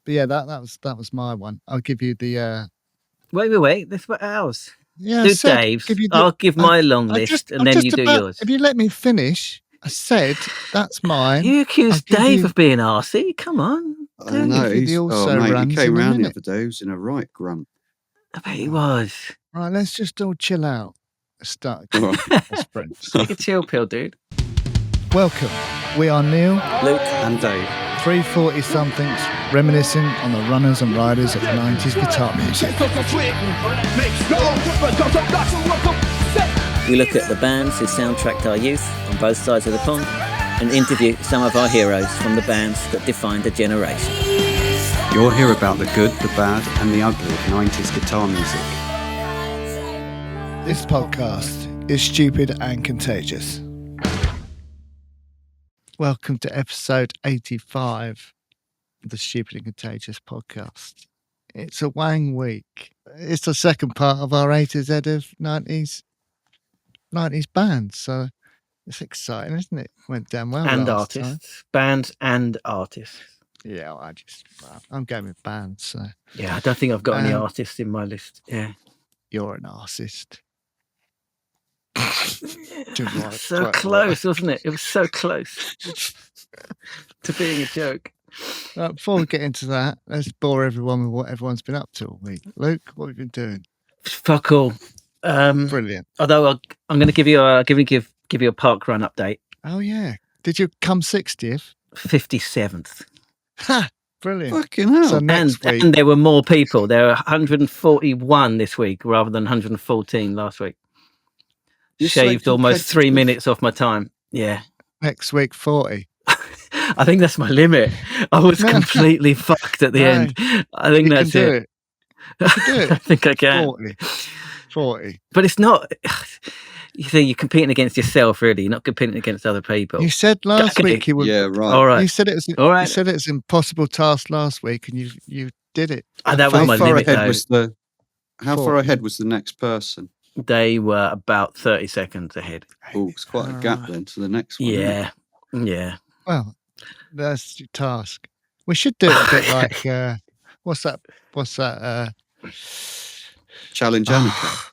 But yeah, that was my one. I'll give you the. Wait. That's what else. Yeah, Do Dave's. I'll give my long list, and then you do yours. If you let me finish, I said that's mine. You accused Dave of being arsey. Come on. I know. He came round the other day. He was in a right grunt. I bet he was. Right, let's just all chill out. Start. Take a chill pill, dude. Welcome. We are Neil, Luke, and Dave. 340-somethings reminiscing on the runners and riders of 90s guitar music. We look at the bands who soundtracked our youth on both sides of the pond and interview some of our heroes from the bands that defined a generation. You'll hear about the good, the bad, and the ugly of 90s guitar music. This podcast is Stupid and Contagious. Welcome to episode 85 of the Stupid and Contagious podcast. It's a Wang week. It's the second part of our A to Z of 90s bands, so it's exciting, isn't it? Went down well. And artists. Time. Bands and artists. Yeah, I'm going with bands, so. Yeah, I don't think I've got any artists in my list. Yeah. You're an artist. So close, wasn't it? It was so close to being a joke. Before we get into that, let's bore everyone with what everyone's been up to all week. Luke, what have you been doing? Fuck all. Brilliant. Although I'm going to give you a park run update. Oh yeah, did you come 60th? 57th. Ha! Brilliant. Fucking hell. So next week, and there were more people. There were 141 this week rather than 114 last week. You shaved almost 3 minutes off my time. Yeah. Next week, 40. I think that's my limit. I was completely fucked at the end. I think that's it. You can do it. I think I can. 40. But it's not. You think you're competing against yourself, really. You're not competing against other people. You said last week you would. Yeah, right. All right. You said it was. All right. You said it was an impossible task last week, and you did it. That was my limit. How far ahead was the next person? They were about 30 seconds ahead. Oh, it's quite a gap then to the next one. Yeah. Well, that's your task. We should do it a bit like what's that? Challenge Annika.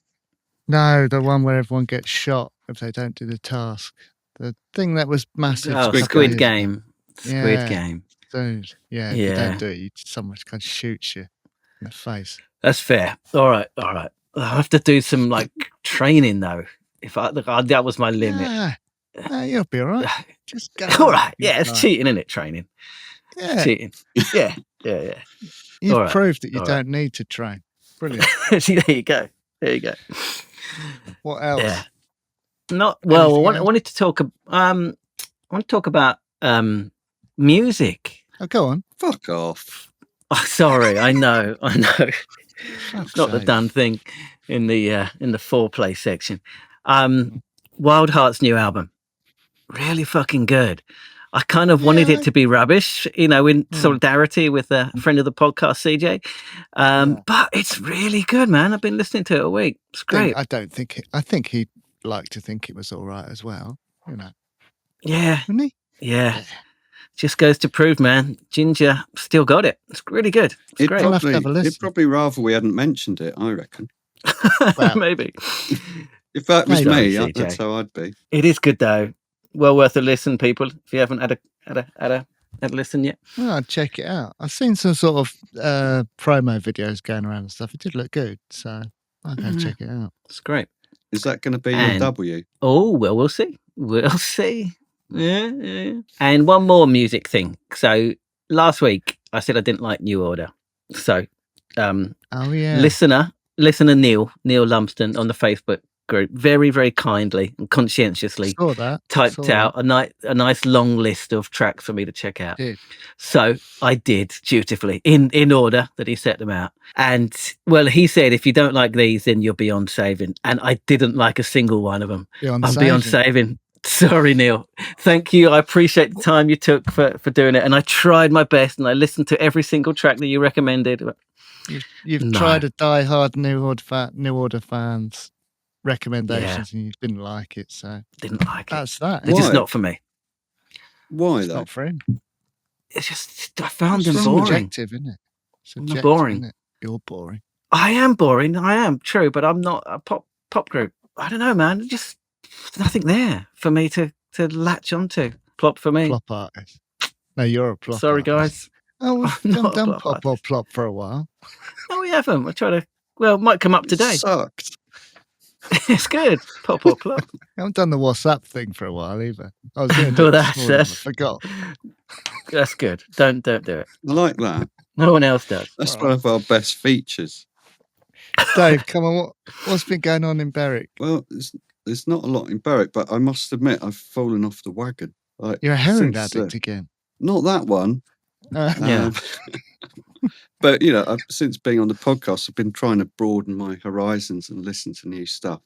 No, the one where everyone gets shot if they don't do the task. The thing that was massive. Squid Game. Squid Game. Dude, if you don't do it, someone kind of shoots you in the face. That's fair. All right. I have to do some training though. That was my limit. You'll be all right. Just go. All right. Yeah, it's cheating, isn't it? Training. Yeah. Cheating. Yeah. You've proved that you don't need to train. Brilliant. There you go. What else? Yeah. I wanted to talk. I want to talk about music. Oh, go on. Fuck off. Oh, sorry. I know. It's not the done thing in the foreplay section. Wild Heart's new album, really fucking good. I kind of wanted it to be rubbish, in solidarity with a friend of the podcast, CJ. But it's really good, man. I've been listening to it all week. It's great. I think he'd like to think it was all right as well. Yeah. Wouldn't he? Yeah. Just goes to prove, man, Ginger still got it. It's really good. It's great. He'd probably rather we hadn't mentioned it, I reckon. Well, maybe. If that was me, that's how I'd be. It is good though. Well worth a listen, people. If you haven't had a listen yet, well, I'd check it out. I've seen some sort of promo videos going around and stuff. It did look good, so I'll go check it out. It's great. Is that going to be your W? Oh well, we'll see. Yeah. And one more music thing. So last week I said I didn't like New Order. So listener Neil Lumsden on the Facebook group very, very kindly and conscientiously typed out a nice long list of tracks for me to check out. So I did dutifully in order that he set them out. And well, he said, if you don't like these, then you're beyond saving. And I didn't like a single one of them. Beyond saving. Sorry, Neil. Thank you. I appreciate the time you took for doing it. And I tried my best and I listened to every single track that you recommended. You've tried a die-hard New Order fans recommendations and you didn't like it, so didn't like that's that. It's just not for me. Why it's though? Not for him. it's just I found It's them boring. subjective, isn't it? Subjective, Boring. isn't it? You're boring. I am boring. I am true, but I'm not a pop group. I don't know, man. Just nothing there for me to latch onto. Plop for me. Plop artist. No, you're a plop. Sorry, artist. guys. Oh, we've not a done plop pop or artist. plop for a while. No, we haven't. I try to. Well, it might come up today. It sucked. It's good. Pop or plop. I haven't done the WhatsApp thing for a while either. I was going to do Well, it this morning, I forgot. That's good. Don't do it. I like that. No one else does. That's one of our best features. Dave, come on. What's been going on in Berwick? Well, there's not a lot in Berwick, but I must admit I've fallen off the wagon. Like, You're a heroin addict again. Not that one. Yeah. But, since being on the podcast, I've been trying to broaden my horizons and listen to new stuff.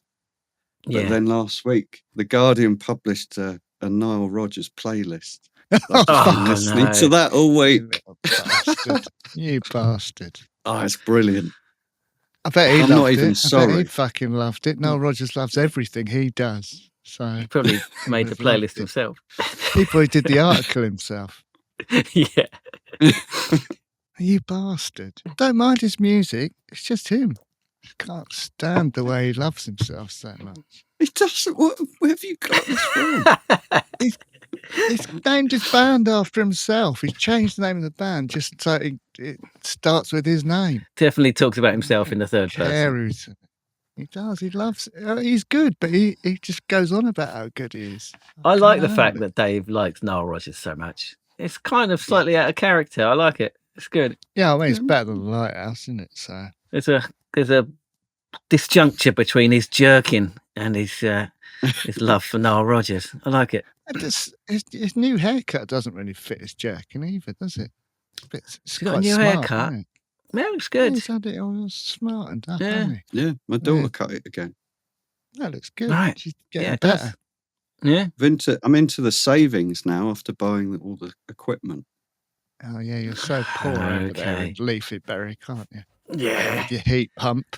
But then last week, The Guardian published a Nile Rodgers playlist. I've been listening to that all week. You bastard. Oh, it's brilliant. I bet he I'm loved not even it. sorry. I bet he fucking loved it. Nile Rodgers loves everything he does. So He probably made the playlist himself. He probably did the article himself. Yeah. You bastard. Don't mind his music. It's just him. Can't stand the way he loves himself so much. He doesn't. Where have you got this from? He's named his band after himself. He's changed the name of the band just so it starts with his name. Definitely talks about himself in the third person. He does. He loves. He's good, but he just goes on about how good he is. I like the fact that Dave likes Nile Rodgers so much. It's kind of slightly out of character. I like it. It's good. Yeah, I mean, it's better than the Lighthouse, isn't it? So there's a disjuncture between his jerking and his love for Nile Rodgers. I like it. His new haircut doesn't really fit his jerking either, does it? It's got a new haircut. It? Yeah, it looks good. He's had it all smart and that, hasn't he? Yeah, my daughter cut it again. That looks good. Right. She's getting better. Yeah. I'm into the savings now after buying all the equipment. Oh, yeah, you're so poor over there in Leafy Berwick, aren't you? Yeah. With your heat pump.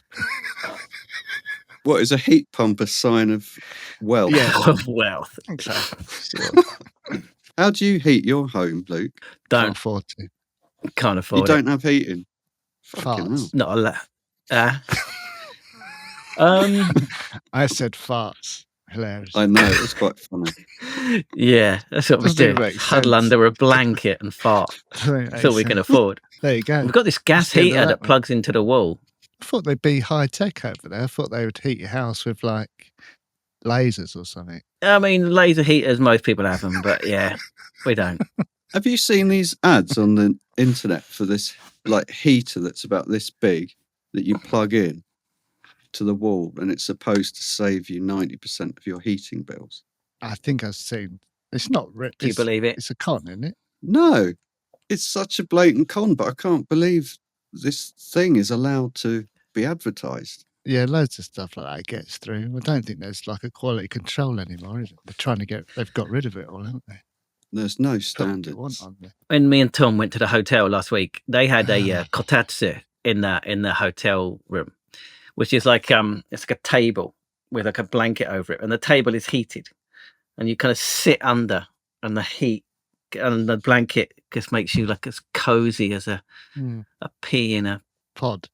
What is a heat pump a sign of wealth? Yeah, of wealth. Exactly. Sure. How do you heat your home, Luke? Can't afford to. Can't afford it. You don't have heating? Farts. Not a lot. I said farts. Hilarious. I know, it was quite funny. Yeah, that's what we do. Huddle under a blanket and fart. That's all we can afford. There you go. We've got this gas heater that plugs into the wall. I thought they'd be high tech over there. I thought they would heat your house with like lasers or something. I mean, laser heaters, most people have them, but yeah, we don't. Have you seen these ads on the internet for this like heater that's about this big that you plug in to the wall and it's supposed to save you 90% of your heating bills? I think I've seen. It's not. Do you believe it? It's a con, isn't it? No, it's such a blatant con, but I can't believe this thing is allowed to be advertised. Yeah, loads of stuff like that gets through. I don't think there's like a quality control anymore, is it? They've got rid of it all, haven't they? There's no standards. When me and Tom went to the hotel last week, they had a kotatsu in the hotel room, which is like it's like a table with like a blanket over it, and the table is heated, and you kind of sit under, and the heat and the blanket just makes you like as cozy as a pea in a pod.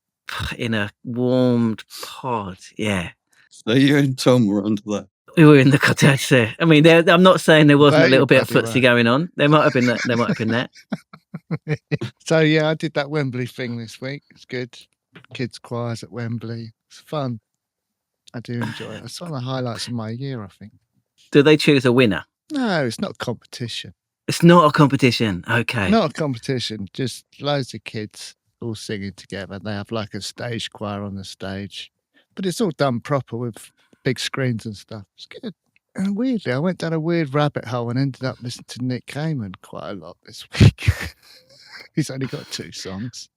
In a warmed pod, yeah. So you and Tom were under that. We were in the kotatsu. I mean, I'm not saying there wasn't a little bit of footsie going on. There might have been that. There might have been that. So yeah, I did that Wembley thing this week. It's good. Kids choirs at Wembley. It's fun. I do enjoy it. It's one of the highlights of my year, I think. Do they choose a winner? No, it's not a competition. It's not a competition. Okay. Not a competition. Just loads of kids all singing together. They have like a stage choir on the stage, but it's all done proper with big screens and stuff. It's good. And weirdly, I went down a weird rabbit hole and ended up listening to Nick Cayman quite a lot this week. He's only got 2 songs.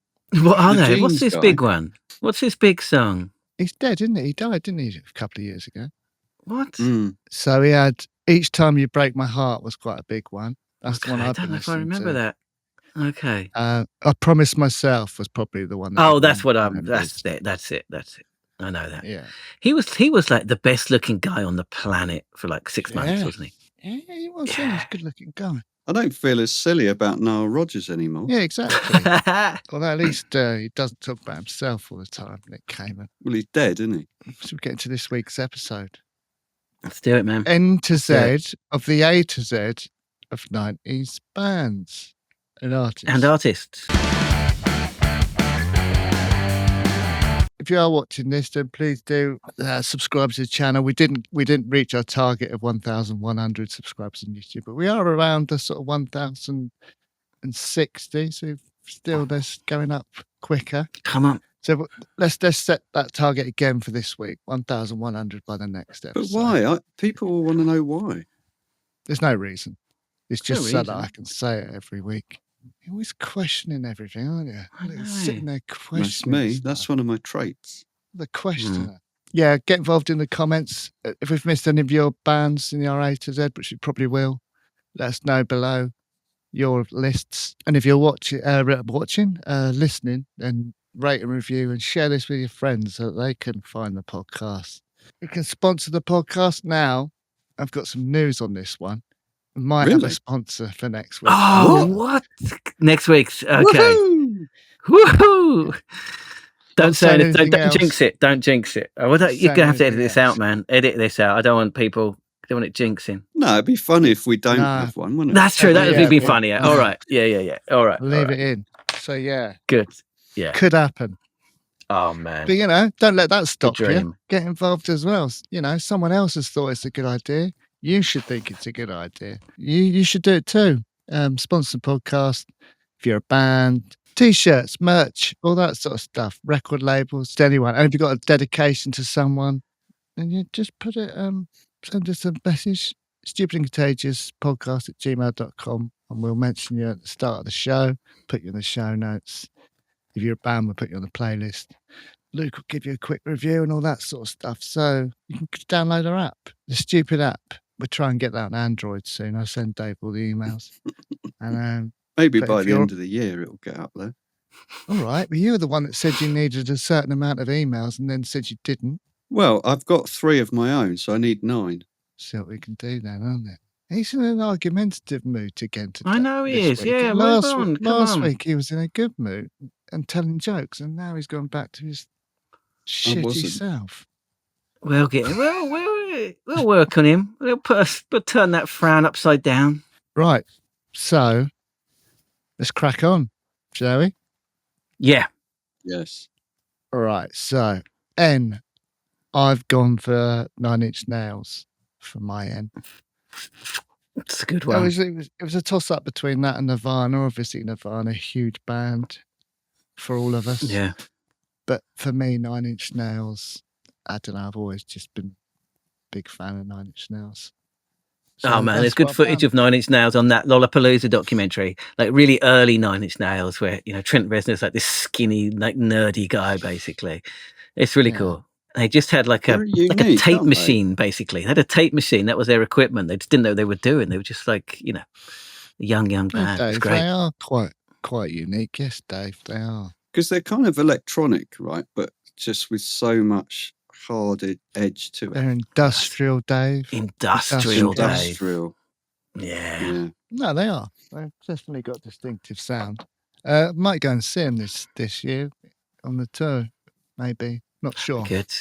What are they? What's this big one? What's this big song? He's dead, isn't he? He died, didn't he, a couple of years ago? What? So he had Each Time You Break My Heart was quite a big one. That's the one I don't know if I remember that. Okay. I Promised Myself was probably the one. That's it. That's it. I know that. Yeah. He was like the best looking guy on the planet for like 6 months, wasn't he? Yeah, he was. Yeah. He was a good looking guy. I don't feel as silly about Nile Rodgers anymore. Yeah, exactly. Although at least he doesn't talk about himself all the time, Nick Kamen. Well, he's dead, isn't he? So we get into this week's episode. Let's do it, man. N to Z of the A to Z of 90s bands and artists. If you are watching this, then please do subscribe to the channel. We didn't reach our target of 1,100 subscribers on YouTube, but we are around the sort of 1,060. So still, that's going up quicker. Come on. So let's set that target again for this week, 1,100 by the next episode. But why? People will want to know why. There's no reason. It's just so that reason. I can say it every week. You're always questioning everything, aren't you? Sitting there questioning. That's me. stuff. That's one of my traits. The questioner. Yeah, get involved in the comments. If we've missed any of your bands in the R A to Z, which we probably will, let us know below your lists. And if you're listening, then rate and review and share this with your friends so that they can find the podcast. You can sponsor the podcast now. I've got some news on this one. We might have a sponsor for next week. Oh, what? Next week's. Okay. Woohoo! Don't say anything. Don't jinx it. Don't jinx it. You're going to have to edit this out, man. Edit this out. I don't want it jinxing. No, it'd be funny if we don't have one, wouldn't it? That's true. That would be funnier. All right. Yeah. All right. Leave it in. So, yeah. Good. Yeah. Could happen. Oh, man. But, don't let that stop you. Get involved as well. Someone else has thought it's a good idea. You should think it's a good idea. You should do it too. Sponsor the podcast if you're a band. T-shirts, merch, all that sort of stuff. Record labels, anyone. And if you've got a dedication to someone, then you just put it, send us a message. Stupid and Contagious podcast @gmail.com, and we'll mention you at the start of the show, put you in the show notes. If you're a band, we'll put you on the playlist. Luke will give you a quick review and all that sort of stuff. So you can download our app, the Stupid app. We'll try and get that on Android soon. I'll send Dave all the emails. And maybe by the end of the year it'll get up there. All right. But you were the one that said you needed a certain amount of emails and then said you didn't. Well, I've got 3 of my own, so I need 9. See what we can do then, aren't it? He's in an argumentative mood again today. I know he is. Week. Yeah, last week he was in a good mood and telling jokes, and now he's gone back to his shitty self. We'll work on him. We'll turn that frown upside down. Right. So let's crack on, shall we? Yeah. Yes. All right. So N, I've gone for 9 Inch Nails for my N. It's a good one. It was a toss up between that and Nirvana. Obviously, Nirvana, huge band for all of us. Yeah. But for me, 9 Inch Nails, I don't know. I've always just been a big fan of 9 Inch Nails. So oh man, there's good footage of 9 Inch Nails on that Lollapalooza documentary, like really early 9 Inch Nails, where Trent Reznor's like this skinny, like nerdy guy, basically. It's really cool. They just had like a tape machine, basically. They had a tape machine. That was their equipment. They just didn't know what they were doing. They were just like, a young band. Dave, it's great. They are quite unique. Yes, Dave, they are. Because they're kind of electronic, right? But just with so much hard edge to it. They're industrial, Dave. Industrial. Yeah. No, they are. They've definitely got a distinctive sound. Might go and see them this year on the tour, maybe. Not sure. Good.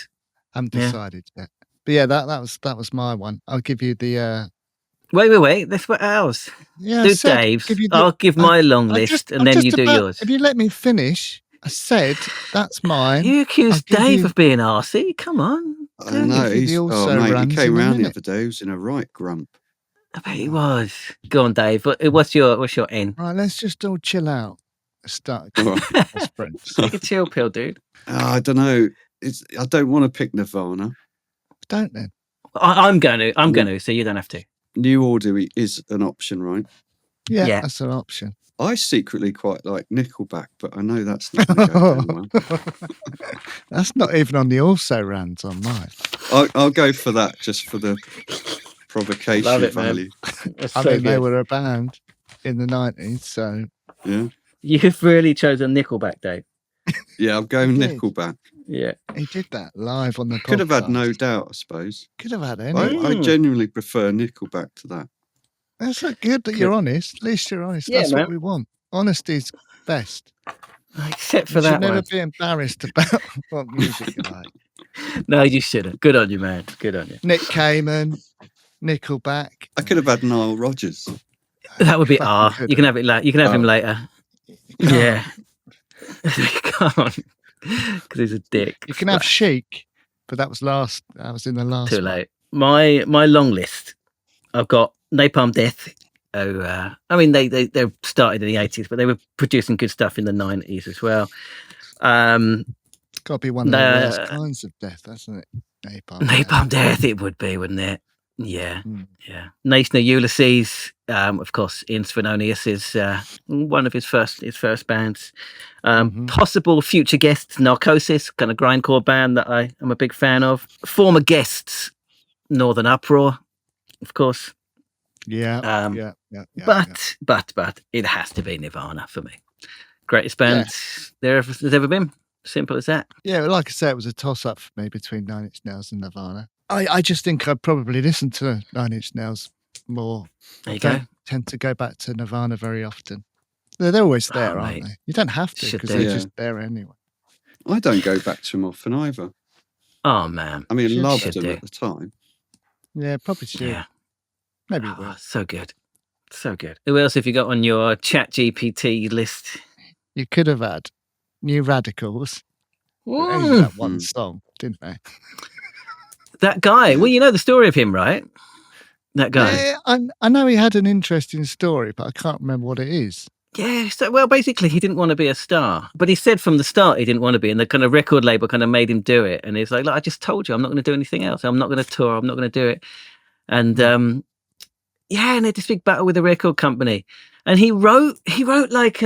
Haven't decided yet. But yeah, that was my one. I'll give you the. Wait. That's what else. Yeah, do Dave's. I'll give my long list, and then you do yours. If you let me finish, I said that's mine. You accused Dave of being arsey. Come on. I know. He came round the other day. He was in a right grump. I bet he was. Go on, Dave. What's your N? Right, let's just all chill out. Start as friends. Take a chill pill, dude. I don't know. I don't want to pick Nirvana. Don't then. I'm going to. So you don't have to. New Order is an option, right? Yeah, that's an option. I secretly quite like Nickelback, but I know that's not going to go down well. That's not even on the also rans on mine. I'll go for that just for the provocation value. They were a band in the 90s, so yeah. You've really chosen Nickelback, Dave. Yeah, I'm going Nickelback. Yeah. He did that live on the podcast. Could have had No Doubt, I suppose. Could have had any. I genuinely prefer Nickelback to that. That's not good that you're honest. At least you're honest. Yeah, That's man. what we want. Honesty's best. Except for You that should never one. be embarrassed about what music you like. No, you shouldn't. Good on you, man. Good on you. Nick Cayman, Nickelback. I could have had Nile Rodgers. That would be Fucking You can have it. You can have him Oh. later. You Yeah. You can't because he's a dick. You can have Chic, but that was in the last. Too one. late. My long list. I've got Napalm Death. Oh, I mean they started in the 80s, but they were producing good stuff in the 90s as well. It's got to be one of the worst kinds of death, hasn't it? Napalm Death, it would be, wouldn't it? Yeah, yeah. Nation of Ulysses, of course. Ian Svenonius is one of his first bands. Possible future guests, Narcosis, kind of grindcore band that I am a big fan of. Former guests, Northern Uproar, of course. Yeah. But it has to be Nirvana for me. Greatest band there's ever been. Simple as that. Yeah, like I said, it was a toss-up for me between Nine Inch Nails and Nirvana. I just think I'd probably listen to Nine Inch Nails more. There you go. Tend to go back to Nirvana very often. They're always there, aren't they? You don't have to because they're just there anyway. I don't go back to them often either. Oh, man. I mean, loved them at the time. Yeah, probably should. Yeah. Maybe will. So good. So good. Who else have you got on your ChatGPT list? You could have had New Radicals. They only that one song, didn't they? That guy. Well, you know the story of him, right? That guy. Yeah, I know he had an interesting story, but I can't remember what it is. Yeah, so, well, basically, he didn't want to be a star. But he said from the start he didn't want to be, and the kind of record label kind of made him do it. And he's like, look, I just told you, I'm not going to do anything else. I'm not going to tour. I'm not going to do it. And and they had this big battle with the record company. And he wrote like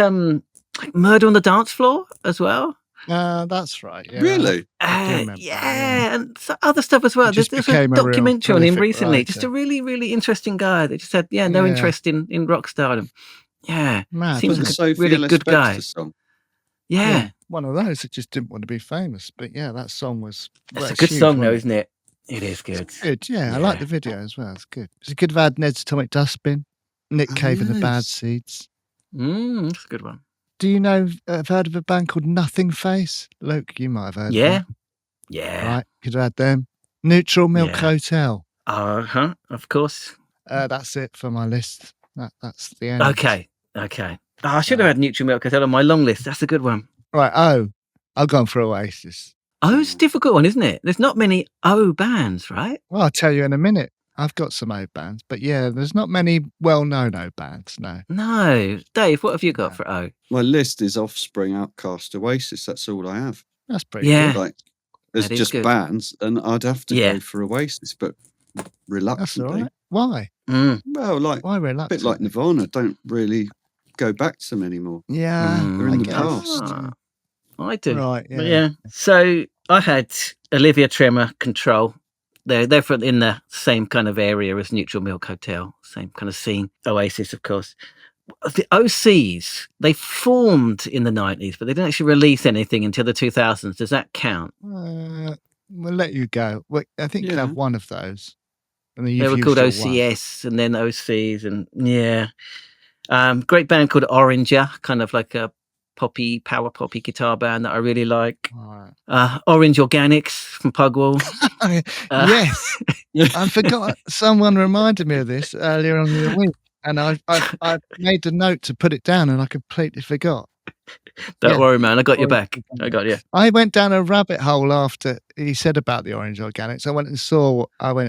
Murder on the Dance Floor as well. That's right. Yeah. Really? And other stuff as well. There's a documentary on him recently. Writer. Just a really, really interesting guy. They just had no interest in rock stardom. Yeah, seems like a really good guy. Song. Yeah, one of those that just didn't want to be famous. But yeah, that song was. It's a good song, though, isn't it? It is good. It's good. Yeah, I like the video as well. It's good. It's a good had Ned's Atomic Dustbin, Nick Cave and the Bad Seeds. That's a good one. Do you know? Have heard of a band called Nothing Face? Luke, you might have heard. Yeah, Right, could have had them. Neutral Milk Hotel. Of course. That's it for my list. That's the end. Okay. Oh, I should have had Neutral Milk Hotel on my long list. That's a good one. Right. I've gone for Oasis. It's a difficult one, isn't it? There's not many bands, right? Well, I'll tell you in a minute. I've got some O bands, but yeah, there's not many well-known O bands. No. Dave, what have you got for O? My list is Offspring, Outkast, Oasis. That's all I have. That's pretty good. Like, there's just bands, and I'd have to go for Oasis, but reluctantly. That's all right. Why? Well, why reluctantly? A bit like Nirvana, don't really go back to them anymore. Yeah, they're in the past. I do. Right. Yeah. But yeah. So I had Olivia Tremor, Control. They're in the same kind of area as Neutral Milk Hotel, same kind of scene. Oasis, of course. The OCs, they formed in the 90s, but they didn't actually release anything until the 2000s. Does that count? We'll let you go. Well, I think you have one of those. And they were called OCS and then OCs, and great band called Oranger, kind of like a power poppy guitar band that I really like. Orange Organics from Pugwall. Yes. I forgot. Someone reminded me of this earlier on in the week, and I made a note to put it down, and I completely forgot. Don't worry, man. I got your back. I got you. I went down a rabbit hole after he said about the Orange Organics. I went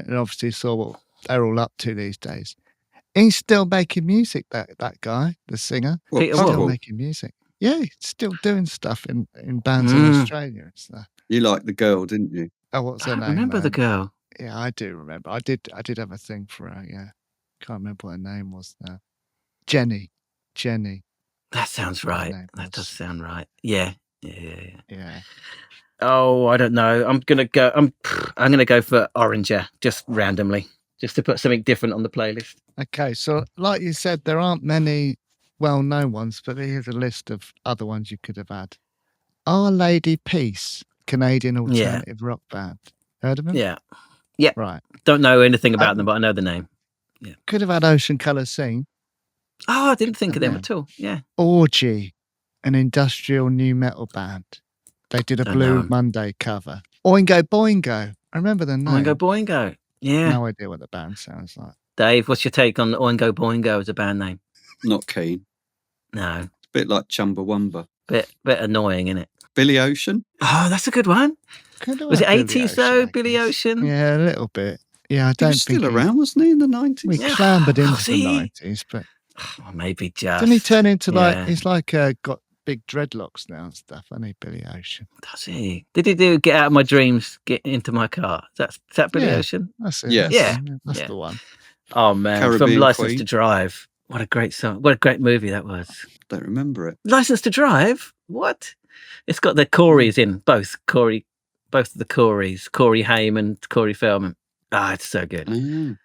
and obviously saw what they're all up to these days. He's still making music, that guy, the singer. Peter still making music. Yeah, he's still doing stuff in bands in Australia and stuff. You liked the girl, didn't you? Oh, what's her name? Remember the girl? Yeah, I do remember. I did have a thing for her. Yeah, can't remember what her name was now. Jenny. That sounds right. That does sound right. Yeah. Oh, I don't know. I'm gonna go for Oranger just randomly, just to put something different on the playlist. Okay, so like you said, there aren't many well-known ones, but here's a list of other ones you could have had. Our Lady Peace, Canadian alternative rock band. Heard of them? Yeah. Right. Don't know anything about them, but I know the name. Yeah. Could have had Ocean Colour Scene. Oh, I didn't think of them at all. Yeah. Orgy, an industrial new metal band. They did a Don't know Blue 'em. Monday cover. Oingo Boingo. I remember the name. Oingo Boingo. Yeah. No idea what the band sounds like. Dave, what's your take on Oingo Boingo as a band name? Not keen. No. It's a bit like Chumbawamba. Bit annoying, isn't it? Billy Ocean. Oh, that's a good one. Was it 80s though, Billy Ocean? Yeah, a little bit. Yeah, I don't He was think still around, wasn't he, in the 90s? We clambered into the 90s, but maybe just. didn't he turn into he's like got big dreadlocks now and stuff, hasn't he, Billy Ocean? Does he? Did he do Get Out of My Dreams, Get Into My Car? Is that Billy Ocean? That's it. Yeah. That's the one. Oh man, Caribbean from License Queen. to Drive. What a great song. What a great movie that was. Don't remember it. License to Drive? What? It's got the Coreys in, both of the Coreys, Corey Haim and Corey Feldman. It's so good. Mm.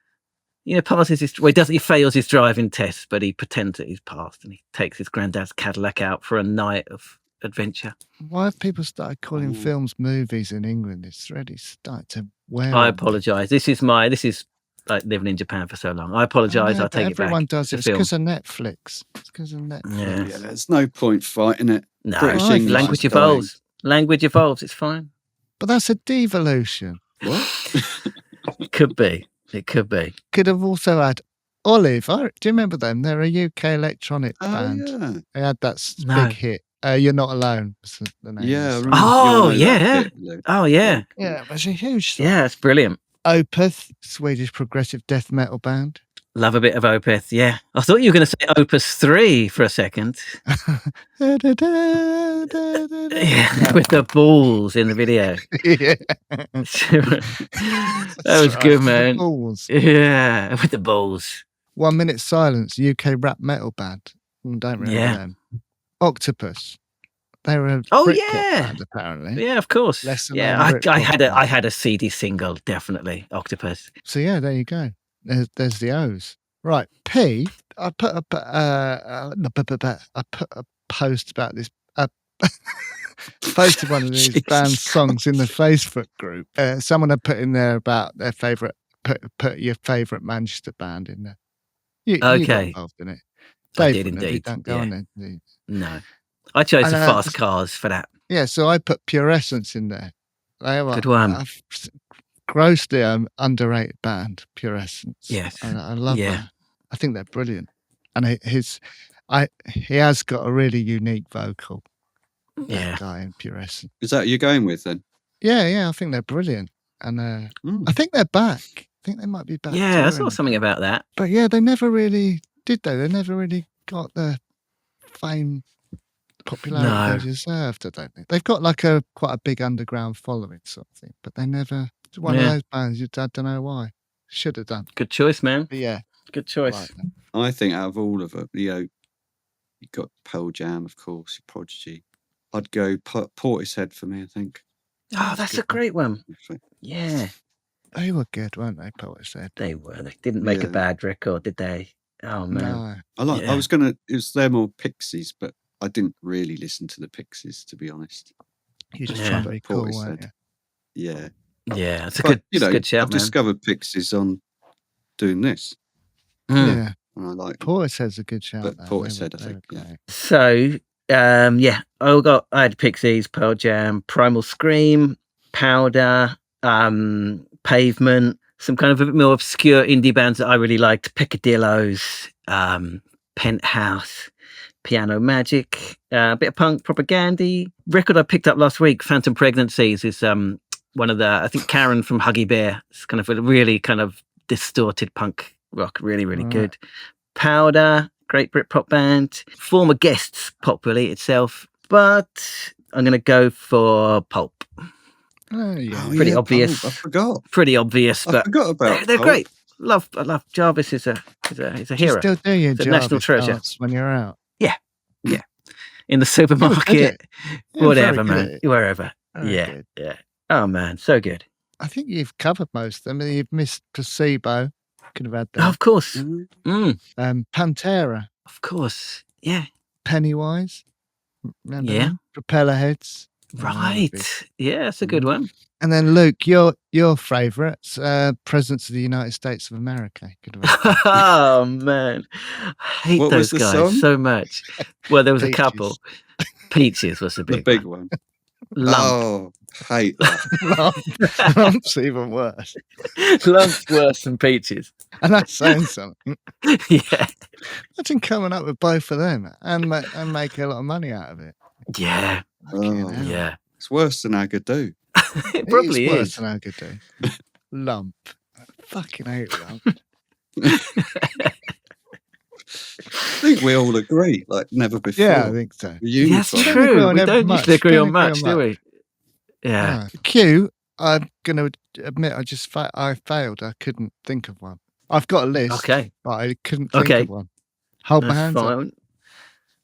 You know, he fails his driving test, but he pretends that he's passed, and he takes his granddad's Cadillac out for a night of adventure. Why have people started calling films movies in England? It's really started to wear. I apologise. This is like living in Japan for so long. I apologise. I'll take it back. Everyone does it. It's because of Netflix. It's because of Netflix. Yeah, there's no point fighting it. No, British English language is dying. evolves. Language evolves. It's fine. But that's a devolution. What? It could be. Could have also had Olive. Do you remember them? They're a UK electronic band. Yeah. They had that big hit. You're Not Alone. Was the name. Yeah. I remember Oh, you know yeah. that bit, Lou. Oh, yeah. Yeah, it was a huge song. Yeah, it's brilliant. Opeth, Swedish progressive death metal band. Love a bit of Opeth, yeah. I thought you were going to say Opus 3 for a second. Yeah, with the balls in the video. Yeah. That was good, man. Balls. Yeah, with the balls. 1 Minute Silence, UK rap metal band. Don't remember them. Octopus. They were a Britpop band, apparently. Yeah, of course. I had a CD single, definitely. Octopus. So yeah, there you go. There's the O's. Right, P. I put a post about this. Posted one of these band songs in the Facebook group. Someone had put in there about their favourite. Put your favourite Manchester band in there. You got involved in it. I did indeed. Don't go on there. No, I chose the Fast Cars for that. Yeah, so I put Pure Essence in there. They are good one. A grossly underrated band, Pure Essence. Yes, I love that. I think they're brilliant, and he has got a really unique vocal. That guy in Pure Essence. Is that you're going with then? Yeah, I think they're brilliant, and I think they're back. I think they might be back. Yeah, I saw something about that. But yeah, they never really did. They never really got the fame, popularity they deserved. I don't think they've got like quite a big underground following sort of thing, but they never. It's one of those bands. I don't know why. Should have done. Good choice, man. But yeah, good choice. Right. I think out of all of them, you got Pearl Jam, of course, Prodigy. I'd go Portishead for me, I think. Oh, that's a great one. Yeah. They were good, weren't they, Portishead? They were. They didn't make a bad record, did they? Oh, man. No. I was going to, it was them or Pixies, but I didn't really listen to the Pixies, to be honest. You just trying to be cool, weren't you? Yeah. Yeah, it's a good shout, I've discovered Pixies on doing this. Yeah. And I like Portishead's a good shout. But Portishead, I think, yeah. So, I had Pixies, Pearl Jam, Primal Scream, Powder, Pavement, some kind of a bit more obscure indie bands that I really liked, Peccadillos, Penthouse, Piano Magic, a bit of punk, Propaganda. Record I picked up last week, Phantom Pregnancies, is one of the, I think Karen from Huggy Bear. It's kind of a really kind of distorted punk rock, really, really good. Powder, great Britpop band. Former Guests, Popularly itself, but I'm going to go for Pulp. Oh, yeah. Pretty obvious. Pulp, I forgot. Pretty obvious, but I forgot about they're Pulp. great. I love Jarvis is a hero. You still do your It's a Jarvis national treasure. dance when you're out. Yeah. In the supermarket, whatever, man, good. wherever. Very Yeah. Oh man, so good. I think you've covered most of them. You've missed Placebo. Could have had that. Oh, of course. Pantera. Of course. Yeah. Pennywise. Remember Yeah. them? Propeller Heads. Right. Yeah, that's a good one. And then Luke, your favourites, Presidents of the United States of America. Oh man, I hate What was those the guys song? so much. Well, there was a Peaches. couple. Peaches was the The big, big one. one. Lump. Oh, hate that. Lump's even worse. Lump's worse than Peaches. And that's saying something. Yeah. Imagine coming up with both of them and make a lot of money out of it. Yeah. Yeah. It's worse than Agadoo. It probably is. is. Worse than Agadoo. Lump. I fucking hate Lump. I think we all agree, like never before. Yeah, I think so. That's true. We don't usually agree on much, do we? Yeah. Q, I'm going to admit I failed. I couldn't think of one. I've got a list, okay, but I couldn't think of one. Hold my hands up.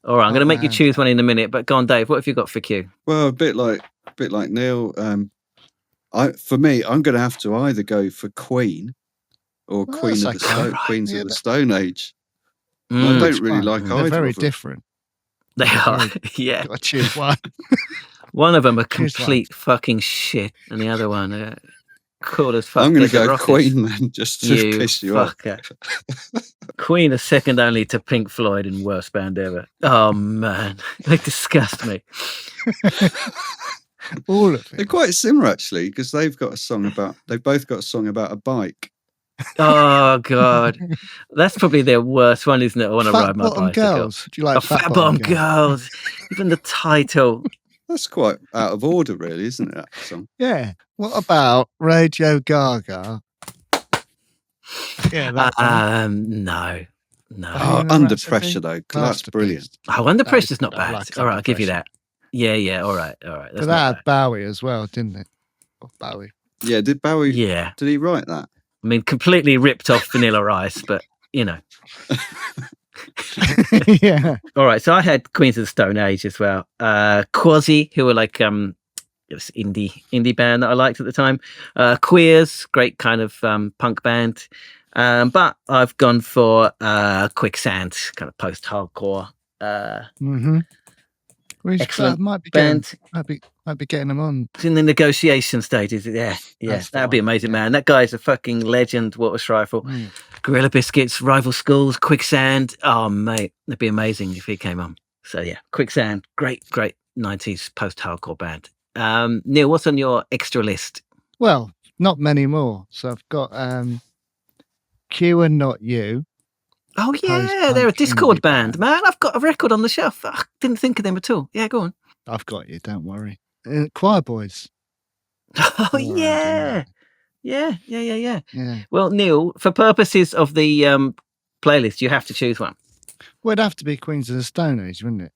All right, I'm going to make you choose one in a minute, but go on, Dave. What have you got for Q? Well, a bit like Neil. For me, I'm going to have to either go for Queen or Queens of the Stone Age. I don't really like either. They're very different. They are. Yeah. Got to choose one. One of them a complete fucking shit, and the other one cool as fuck. I'm going to go Queen then, just to piss you off. Queen is second only to Pink Floyd and worst band ever. Oh man, they disgust me. All of it. They're quite similar actually, because they both got a song about a bike. Oh god, that's probably their worst one, isn't it? I want to ride my bicycle. Girls. Do you like Fat Bottom Girls? Even the title. That's quite out of order, really, isn't it? That song. Yeah. What about Radio Gaga? Yeah. No. Oh, Under Pressure though. That's brilliant. Oh, Under Pressure's not bad. All right, I'll give you that. Yeah. All right. But that had Bowie as well, didn't it? Bowie. Yeah. Did Bowie? Yeah. Did he write that? I mean, completely ripped off Vanilla Ice, but you know. Yeah. All right. So I had Queens of the Stone Age as well. Quasi, who were like it was indie band that I liked at the time. Queers, great kind of punk band. But I've gone for Quicksand, kind of post-hardcore. Excellent might be getting them on. It's in the negotiation stages. Yeah. That'd be amazing, man. That guy's a fucking legend. Water Rifle, Gorilla Biscuits, Rival Schools, Quicksand. Oh mate, that'd be amazing if he came on. So yeah, Quicksand, great 90s post-hardcore band. Neil, what's on your extra list? Well, not many more. So I've got Q and Not You. Oh yeah, they're a Discord band, man. I've got a record on the shelf. I didn't think of them at all. Yeah, go on. I've got you. Don't worry. Choir Boys. Oh yeah. Well, Neil, for purposes of the playlist, you have to choose one. Well, it'd have to be Queens of the Stone Age, wouldn't it?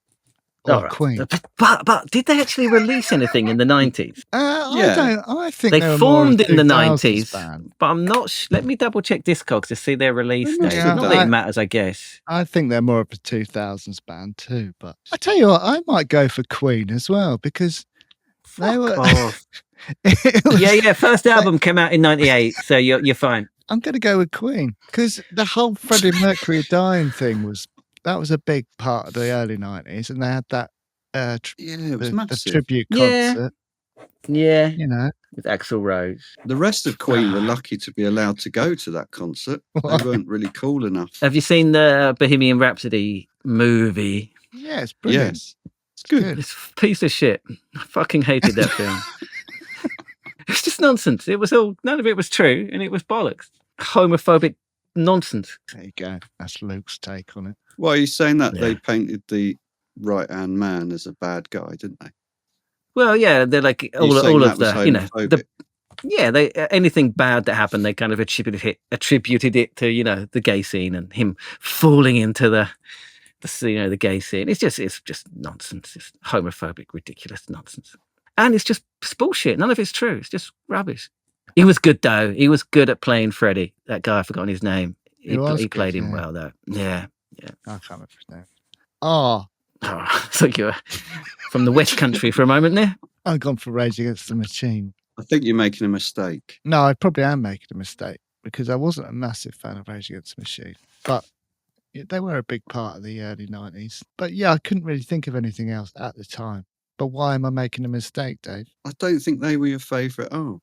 Or Queen. But did they actually release anything in the 90s? I think they formed in the 90s, but I'm not. Let me double check Discogs to see their release date. Not that it matters, I guess. I think they're more of a 2000s band too. But I tell you what, I might go for Queen as well because they were. Yeah. First album came out in 98, so you're fine. I'm going to go with Queen because the whole Freddie Mercury dying thing was a big part of the early 90s, and they had that it was massive. The tribute concert. Yeah, you know, with Axl Rose. The rest of Queen were lucky to be allowed to go to that concert. They weren't really cool enough. Have you seen the Bohemian Rhapsody movie? Yeah, it's brilliant. Yes. It's good. It's a piece of shit. I fucking hated that film. It's just nonsense. None of it was true, and it was bollocks. Homophobic nonsense. There you go. That's Luke's take on it. Well, are you saying that they painted the right-hand man as a bad guy, didn't they? Well, yeah, they're like all of the, they anything bad that happened, they kind of attributed it to, the gay scene and him falling into the gay scene. It's just nonsense. It's homophobic, ridiculous nonsense. And it's just bullshit. None of it's true. It's just rubbish. He was good though. He was good at playing Freddie. That guy, I've forgotten his name. He played him well though. Yeah. I can't remember his name. Oh, so you were from the West Country for a moment there. I've gone for Rage Against the Machine. I think you're making a mistake. No, I probably am making a mistake because I wasn't a massive fan of Rage Against the Machine, but they were a big part of the early 90s. But yeah, I couldn't really think of anything else at the time. But why am I making a mistake, Dave? I don't think they were your favourite. Oh.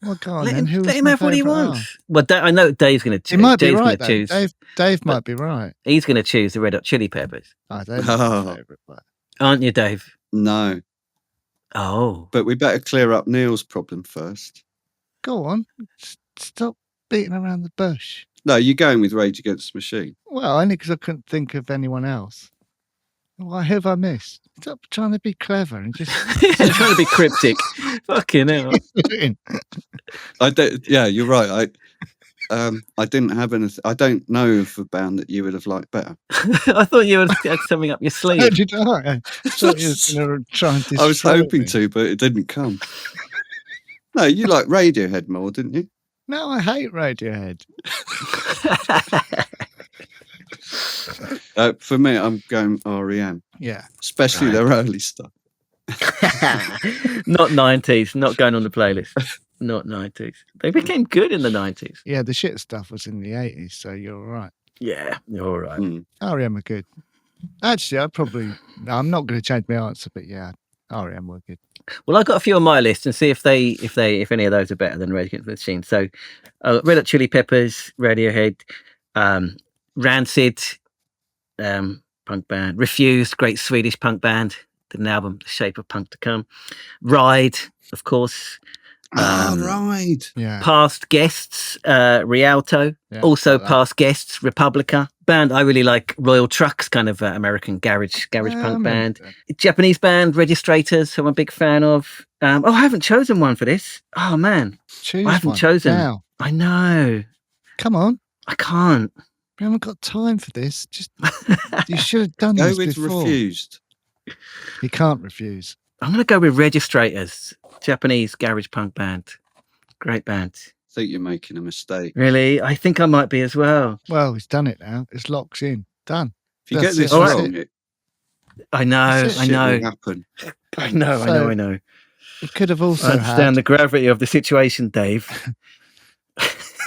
Well, go on let then. him have what he wants. Well, I know Dave's going to choose. He might be Dave's right, though. choose. Dave might be right. He's going to choose the Red Hot Chili Peppers. Oh, they're not my favourite. But... Aren't you, Dave? No. Oh. But we better clear up Neil's problem first. Go on. Stop beating around the bush. No, you're going with Rage Against the Machine. Well, only because I couldn't think of anyone else. Why have I missed? Stop trying to be clever and just trying to be cryptic. Fucking hell. Yeah, you're right. I didn't have anything. I don't know of a band that you would have liked better. I thought you had something up your sleeve. How did I? Thought you were going to try and destroy I was hoping me. to, but it didn't come. No, you like Radiohead more, didn't you? No, I hate Radiohead. For me, I'm going REM. Yeah. Especially their early stuff. Not 90s, not going on the playlist. Not 90s. They became good in the 90s. Yeah, the shit stuff was in the 80s, so you're all right. Yeah, you're all right. REM are good. Actually, I'm not going to change my answer, but yeah, REM were good. Well, I've got a few on my list and see if any of those are better than Rage Against the Machine. So, Red Hot Chili Peppers, Radiohead, Rancid, punk band, Refused, great Swedish punk band, did an album, The Shape of Punk to Come, Ride, of course. Ride. Yeah. Past guests, Rialto, also past guests, Republica. Band I really like, Royal Trucks, kind of American garage punk band. Japanese band, Registrators, who I'm a big fan of. I haven't chosen one for this. Oh man, I haven't chosen. Now. I know. Come on. I can't. We haven't got time for this. Just you should have done this before. Go with Refused. You can't refuse. I'm going to go with Registrators, Japanese garage punk band. Great band. I think you're making a mistake. Really? I think I might be as well. Well, he's done it now. It's locked in. Done. If you get this wrong, I know. Happen. I know. It could have also I understand the gravity of the situation, Dave.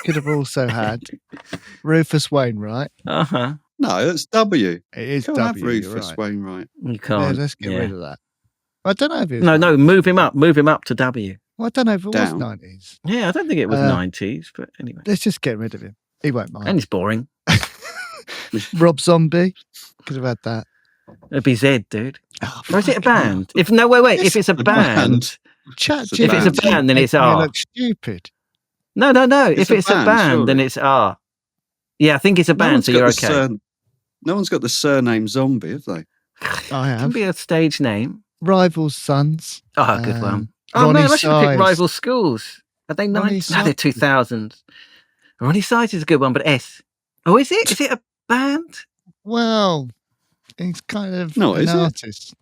Could have also had Rufus Wainwright. No, that's W. It is Can't W. have Rufus Wainwright. You can't. Yeah, let's get rid of that. I don't know if it was No, move him up. Move him up to W. Well, I don't know if it was 90s. Yeah, I don't think it was 90s, but anyway. Let's just get rid of him. He won't mind. And he's boring. Rob Zombie. Could have had that. It'd be Zed, dude. Or is it a band? Wait. If it's a band. If it's a band, then it's R. You look stupid. No. If it's a band, then it's R. Yeah, I think it's a band, so you're okay. No one's got the surname Zombie, have they? I have. It can be a stage name. Rivals' Sons. Oh, good one. Ronnie man, I should have Size. picked Rival Schools. Are they 90s? No, they're 2000s. Ronnie Size is a good one, but S. Oh, is it? Is it a band? Well, he's kind of an artist.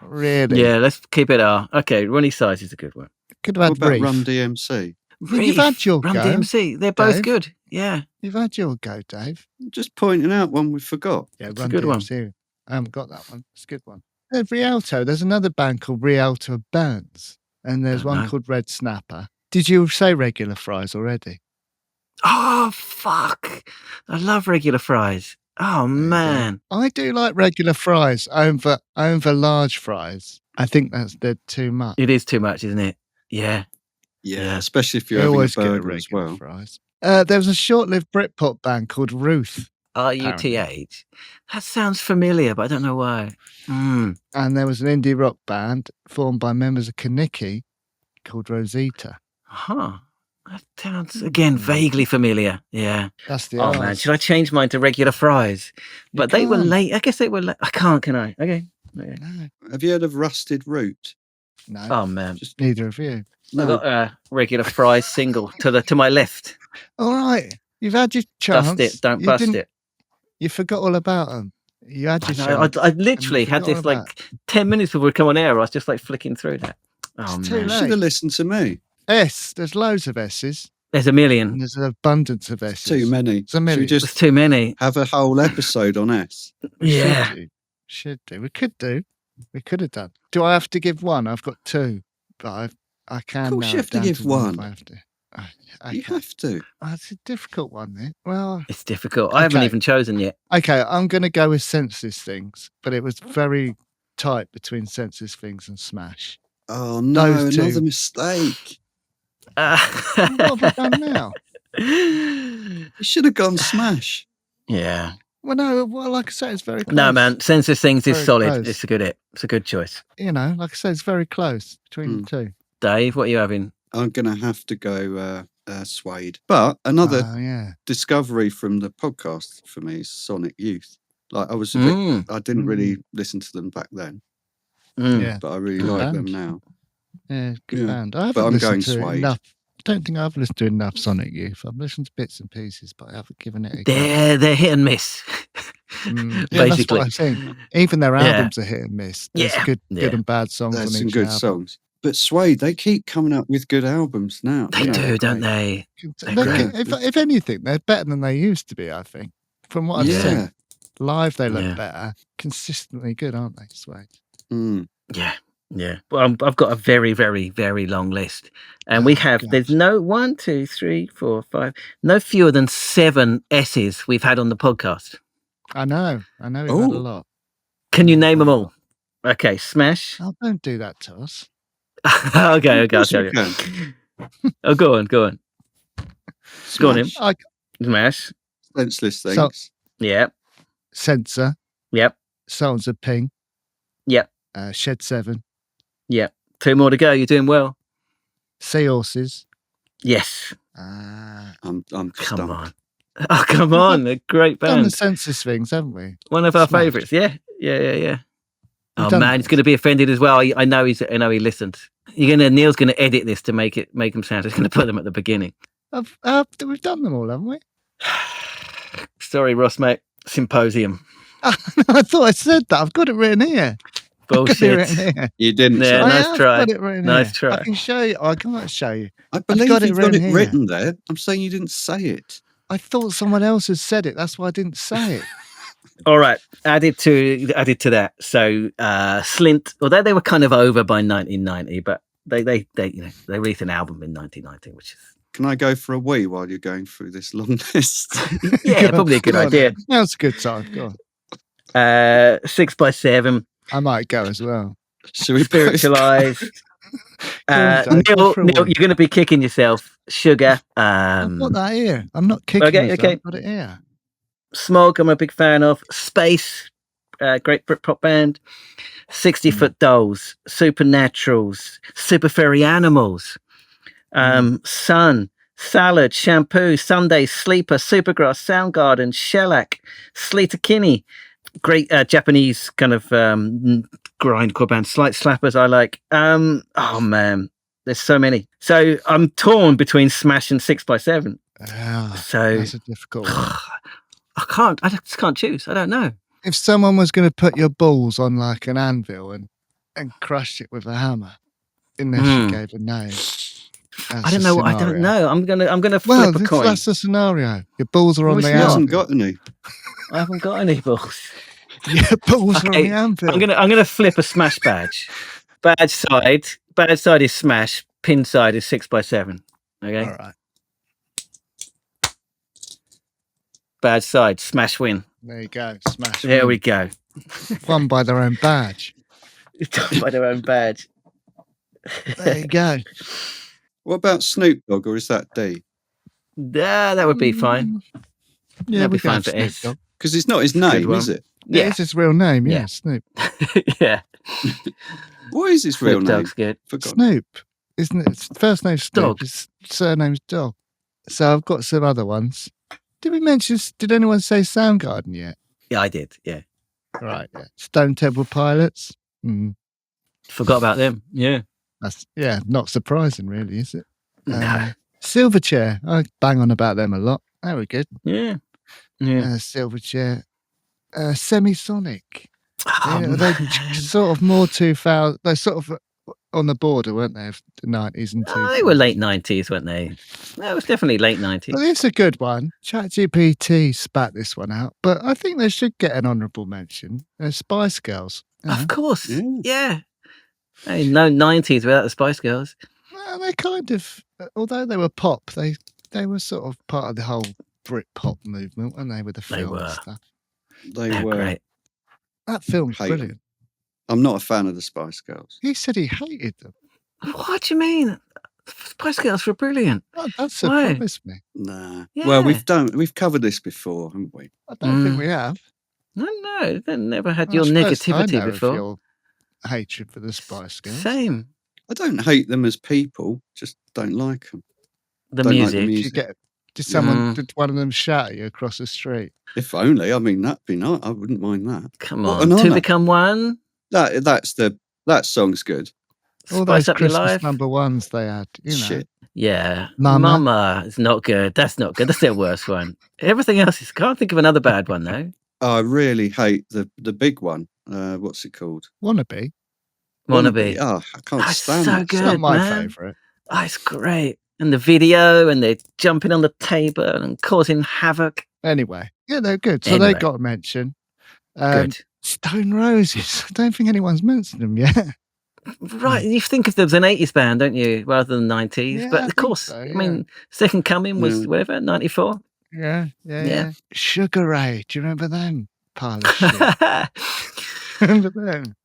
Really? Yeah, let's keep it R. Okay, Ronnie Size is a good one. Could have had What about Reef. Run DMC? You've had your Run go. DMC. They're both Dave. good. Yeah. You've had your go, Dave. I'm just pointing out one we forgot. Yeah, It's Run a good DMC. one. I haven't got that one. It's a good one. Rialto. There's another band called Rialto Bands, and there's one called Red Snapper. Did you say Regular Fries already? Oh, fuck. I love Regular Fries. Oh, man. I do like Regular Fries over large fries. I think they're too much. It is too much, isn't it? Yeah. Yeah, especially if you're I having a always get burger Regular as well. Fries. There was a short-lived Britpop band called Ruth. RUTH. That sounds familiar, but I don't know why. And there was an indie rock band formed by members of Kaniki called Rosita. Huh. That sounds, again, vaguely familiar. Yeah. That's the Oh, man. Should I change mine to Regular Fries? But they were late. I guess they were late. I can't, can I? Okay. No. Have you heard of Rusted Root? No. Oh, man. Just neither of you. I got a Regular Fries single to my left. All right. You've had your chance. Bust it. Don't bust it. You forgot all about them. You had your chance. I literally had this 10 minutes before we come on air. I was just flicking through that. Oh, It's man. too late. Should have listened to me. S. There's loads of S's. There's a million. And there's an abundance of S's. Too many. It's a million. Should we There's just too many. have a whole episode on S? Yeah. Should do. We could do. We could have done. Do I have to give one? I've got two. But I can. Of course narrow you have it to down give one if one. I have to. You have to. Oh, it's a difficult one then. Well, It's difficult. I haven't even chosen yet. okay, I'm going to go with Senseless Things, but it was very tight between Senseless Things and Smash. Oh no, Those two. another mistake. What have I done now? You should have gone Smash. Yeah. Well, no, like I say, it's very close. No, man, Senseless Things is Very solid. close. It's a good It's a good choice. Like I say, it's very close between the two. Dave, what are you having? I'm going to have to go Suede. But another discovery from the podcast for me is Sonic Youth. Like I was I didn't really listen to them back then. Yeah, but I really like them now. Yeah, good band. I haven't but I'm going listened to Suede. enough. I don't think I've listened to enough Sonic Youth. I've listened to bits and pieces, but I haven't given it a go. They're hit and miss. Yeah, basically. that's what I'm saying. Even their albums are hit and miss. There's good and bad songs on each some good album. songs. But Suede, they keep coming up with good albums now. They do, don't they? If anything, they're better than they used to be, I think. From what I've seen. Live, they look better. Consistently good, aren't they, Suede? Yeah. Yeah. Well, I've got a very, very, very long list. And we have, there's no 1, 2, 3, 4, 5, no fewer than 7 S's we've had on the podcast. I know. We've had a lot. Can you name them all? Okay, Smash. Oh, don't do that to us. okay, I'll tell you. Oh, go on. Go on, him. Smash. Senseless Things. Yep. Censor. Yep. Songs of Ping. Yep. Shed 7. Yep. 2 more to go. You're doing well. Seahorses. Yes. I'm come on. Oh, come on. A great band. Done the Senseless Things, haven't we? One of our favourites. Yeah. Oh man, he's going to be offended as well. I know he listened. Neil's going to edit this to make him sound. He's going to put them at the beginning. We've done them all, haven't we? Sorry, Ross, mate. Symposium. I thought I said that. I've got it written here. Bullshit. You didn't. Yeah, nice try. Nice try. I can show you. I can't show you. I believe you've got it written there. I'm saying you didn't say it. I thought someone else had said it. That's why I didn't say it. All right, added to that. So Slint, although they were kind of over by 1990, but they released an album in 1990, which is. Can I go for a wee while you're going through this long list? Yeah, probably a good idea. That's a good time. Go on. 6x7. I might go as well. Should we Spiritualized? Neil, you're going to be kicking yourself. Sugar. I've got that here. I'm not kicking myself. Okay. I've got it here. Smog, I'm a big fan of. Space, great Britpop band. 60-Foot Dolls, Supernaturals, Super Furry Animals, Sun, Salad, Shampoo, Sunday, Sleeper, Supergrass, Soundgarden, Shellac, Sleater Kinney, great Japanese kind of grindcore band, Slight Slappers I like. Oh man, there's so many. So I'm torn between Smash and 6x7. So that's a difficult one. I just can't choose. I don't know. If someone was going to put your balls on like an anvil and crush it with a hammer, unless you gave a name. I don't know. I don't know. I'm gonna flip a coin. That's the scenario. Your balls are on the anvil. He hasn't got any. I haven't got any balls. Your balls are on the anvil. I'm gonna flip a Smash badge. Bad side is Smash. Pin side is 6x7. Okay. All right. Bad side, Smash win. There you go, Smash. There we go. Won by their own badge. By their own badge. There you go. What about Snoop Dogg, or is that D? Yeah, that would be fine. Yeah, that'd be fine for S. Because it's not his name, is it? Yeah, it's his real name. Yeah, Snoop. Yeah. What is his real name? Dogg's good. Snoop, isn't it? His first name's Snoop. Dog. His surname's Dog. So I've got some other ones. Did anyone say Soundgarden yet? Yeah, I did. Yeah. Right. Yeah. Stone Temple Pilots. Forgot about them. Yeah. That's not surprising, really, is it? No. Silverchair. I bang on about them a lot. They were good. Yeah. Yeah. Silverchair. Semisonic. Oh, they sort of more 2000. They're sort of on the border, weren't they, of the 90s and 2000s? They were late 90s, weren't they? That was definitely late 90s. Well, it's a good one. ChatGPT spat this one out, but I think they should get an honourable mention. Spice Girls. Of course. Yeah. Hey, no 90s without the Spice Girls. Well, they kind of, although they were pop, they were sort of part of the whole Britpop movement, weren't they, with the film and stuff. They were. Great. That film's brilliant. I'm not a fan of the Spice Girls. He said he hated them. What do you mean? Spice Girls were brilliant. Oh, that surprised me. Nah. Yeah. Well, we've covered this before, haven't we? I don't think we have. No, they never had Well, your that's first I negativity know of before. your hatred for the Spice Girls. Same. I don't hate them as people, just don't like them. The Don't music. like the music. Did one of them shout at you across the street? If only. I mean, that'd be nice. I wouldn't mind that. Come What on, an Two honour. Become One. That song's good. All Spice those Up Your Christmas Life. number ones they had, you know. Shit. Yeah. Mama. Mama is not good. That's not good. That's their worst one. Everything else is. Can't think of another bad one though. I really hate the big one. What's it called? Wannabe. Wannabe. Oh, I can't It's stand so it. good, It's not my man. favourite. Oh, it's great. And the video, and they're jumping on the table and causing havoc. Anyway, yeah, they're good. So they Anyway. got a mention. Good. Stone Roses. I don't think anyone's mentioned them yet. Right, you think of them as an 80s band, don't you, rather than 90s? Yeah, but I of think course, so, I yeah. mean, Second Coming was Yeah. whatever, 94. Yeah. Sugar Ray. Do you remember them? Pile of shit. Remember them?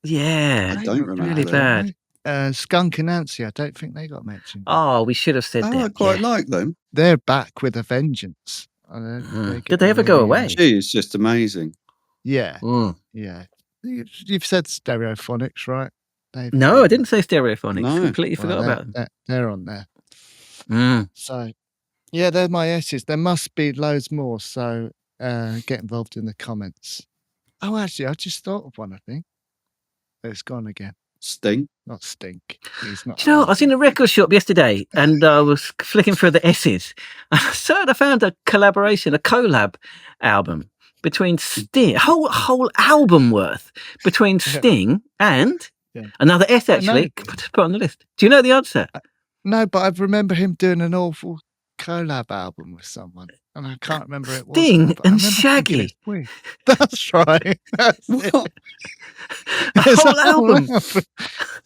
Yeah, I don't remember really them. bad. Skunk and Nancy. I don't think they got mentioned. Oh, we should have said Oh, that. I quite yeah. like them. They're back with a vengeance. Did they ever go away? She is just amazing. Yeah. Mm. Yeah. You've said Stereophonics, right? No, I didn't say Stereophonics. No. Completely forgot about them. They're on there. Mm. So, yeah, they're my S's. There must be loads more. So, get involved in the comments. Oh, actually, I just thought of one, I think. It's gone again. Sting. Not Stink. He's not. Do you know, I was in a record shop yesterday and I was flicking through the S's. And I found a collab album between Sting, whole album worth between Sting and another S, actually. Put on the list. Do you know the answer? No, but I remember him doing an awful collab album with someone. And I can't remember it was. Sting but I and remember thinking Shaggy. it's weird. That's right. That's it. A There's whole album.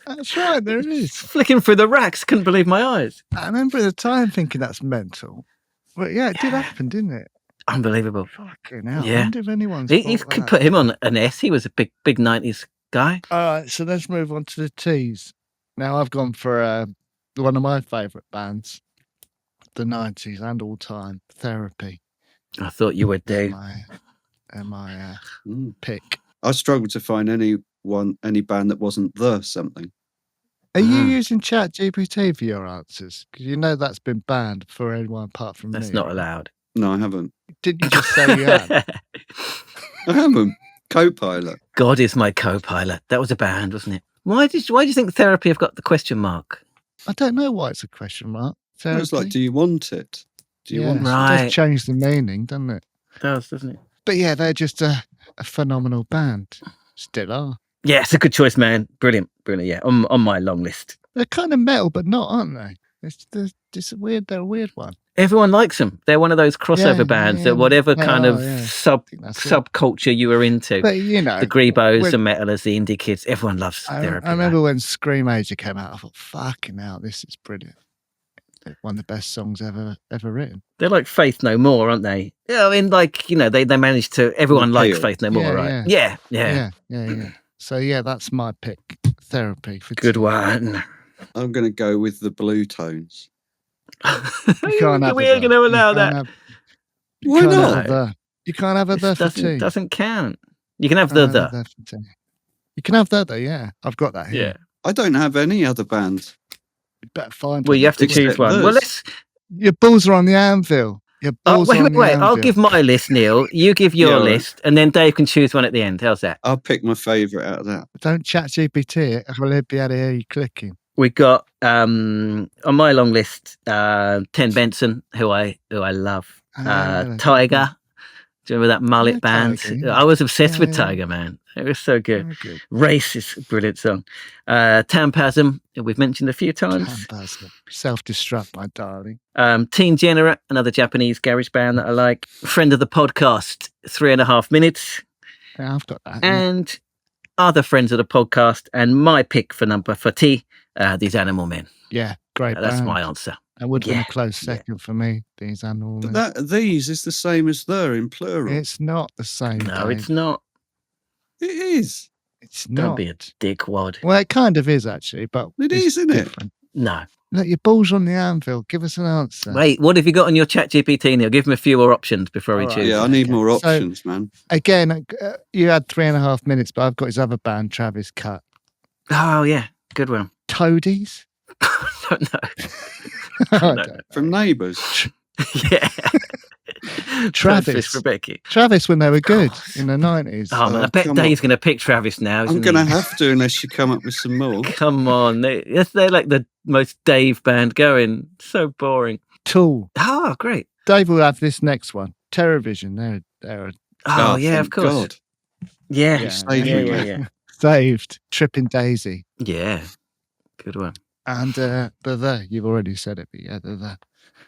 That's right, there it is. Flicking through the racks, couldn't believe my eyes. I remember at the time thinking that's mental. But yeah, it did happen, didn't it? Unbelievable. Fucking hell. Yeah. I wonder if anyone's He thought could that. put him on an S. He was a big 90s guy. All right, so let's move on to the T's. Now I've gone for one of my favourite bands, the 90s and all time, Therapy. I thought you would do. My pick. I struggled to find any band that wasn't the something. Are you using ChatGPT for your answers? Because you know that's been banned for anyone apart from me. That's not allowed. No, I haven't. Didn't you just say you had? I haven't. Co-pilot. God is my co-pilot. That was a band, wasn't it? Why do you think Therapy have got the question mark? I don't know why it's a question mark. Therapy? It's like, do you want it? Do you want It it? Right. does change the meaning, doesn't it? It does, doesn't it? But yeah, they're just a phenomenal band. Still are. Yeah, it's a good choice, man. Brilliant. Yeah, on my long list. They're kind of metal, but not, aren't they? It's weird. They're a weird one. Everyone likes them. They're one of those crossover bands that whatever kind of subculture you were into, but you know, the Grebos, the metalers, the indie kids, everyone loves Therapy. I remember when Screamager came out, I thought, fucking hell, this is brilliant. One of the best songs ever written. They're like Faith No More, aren't they? Yeah, I mean, like, you know, they managed to. Everyone likes Faith No More, right? Yeah. So yeah, that's my pick. Therapy for good one. I'm going to go with the Blue Tones. You can't have We're going to allow that. Why not? You can't have a for tea. Doesn't count. You can have the. You can have that though. Yeah, I've got that here. Yeah. I don't have any other band. You better find. Well, you have to choose one. Well, let's. Your balls are on the anvil. Your balls are on the anvil. I'll give my list, Neil. You give your list, and then Dave can choose one at the end. How's that? I'll pick my favourite out of that. Don't chat GPT it. I'll be able to hear you clicking. We got on my long list, Ten Benson, who I love. Tiger. Do you remember that mullet band? Tiger, I was obsessed with Tiger, man. It was so good. Race is a brilliant song. Tampasm, we've mentioned a few times. Tampasm. Self-Destruct, my darling. Teen Genera, another Japanese garage band that I like. Friend of the podcast, 3.5 Minutes. Yeah, I've got that. And other friends of the podcast. And my pick for T, These Animal Men. Yeah, great band. That's my answer. That would have been a close second for me, These Animal Men. But these is the same as the in plural. It's not the same. No, Dave. it's not. It is. It's Don't not. be a dickwad. Well, it kind of is actually, but It is, isn't it? No. Look, your balls on the anvil. Give us an answer. Wait, what have you got on your chat GPT, Neil? Give him a few more options before we All right. choose. Yeah, I it. need more So- options, man. Again, you had 3.5 minutes, but I've got his other band, Travis Cut. Oh, yeah. Good one. Toadies? Don't know. I No. don't know. From Neighbours. Yeah. Travis. for Becky. Travis when they were good in the 90s. Oh, man, I bet come Dave's going to pick Travis now. I'm Isn't going to he? have to unless you come up with some more. Come on. They're like the most Dave band going. So boring. Tool. Oh, great. Dave will have this next one. Terrorvision. They're Oh, yeah, of thank course. God. Yeah. Yeah, saved Yeah, me, yeah, mate. yeah. saved. Tripping Daisy. Yeah. Good one. And the you've already said it, but yeah, the.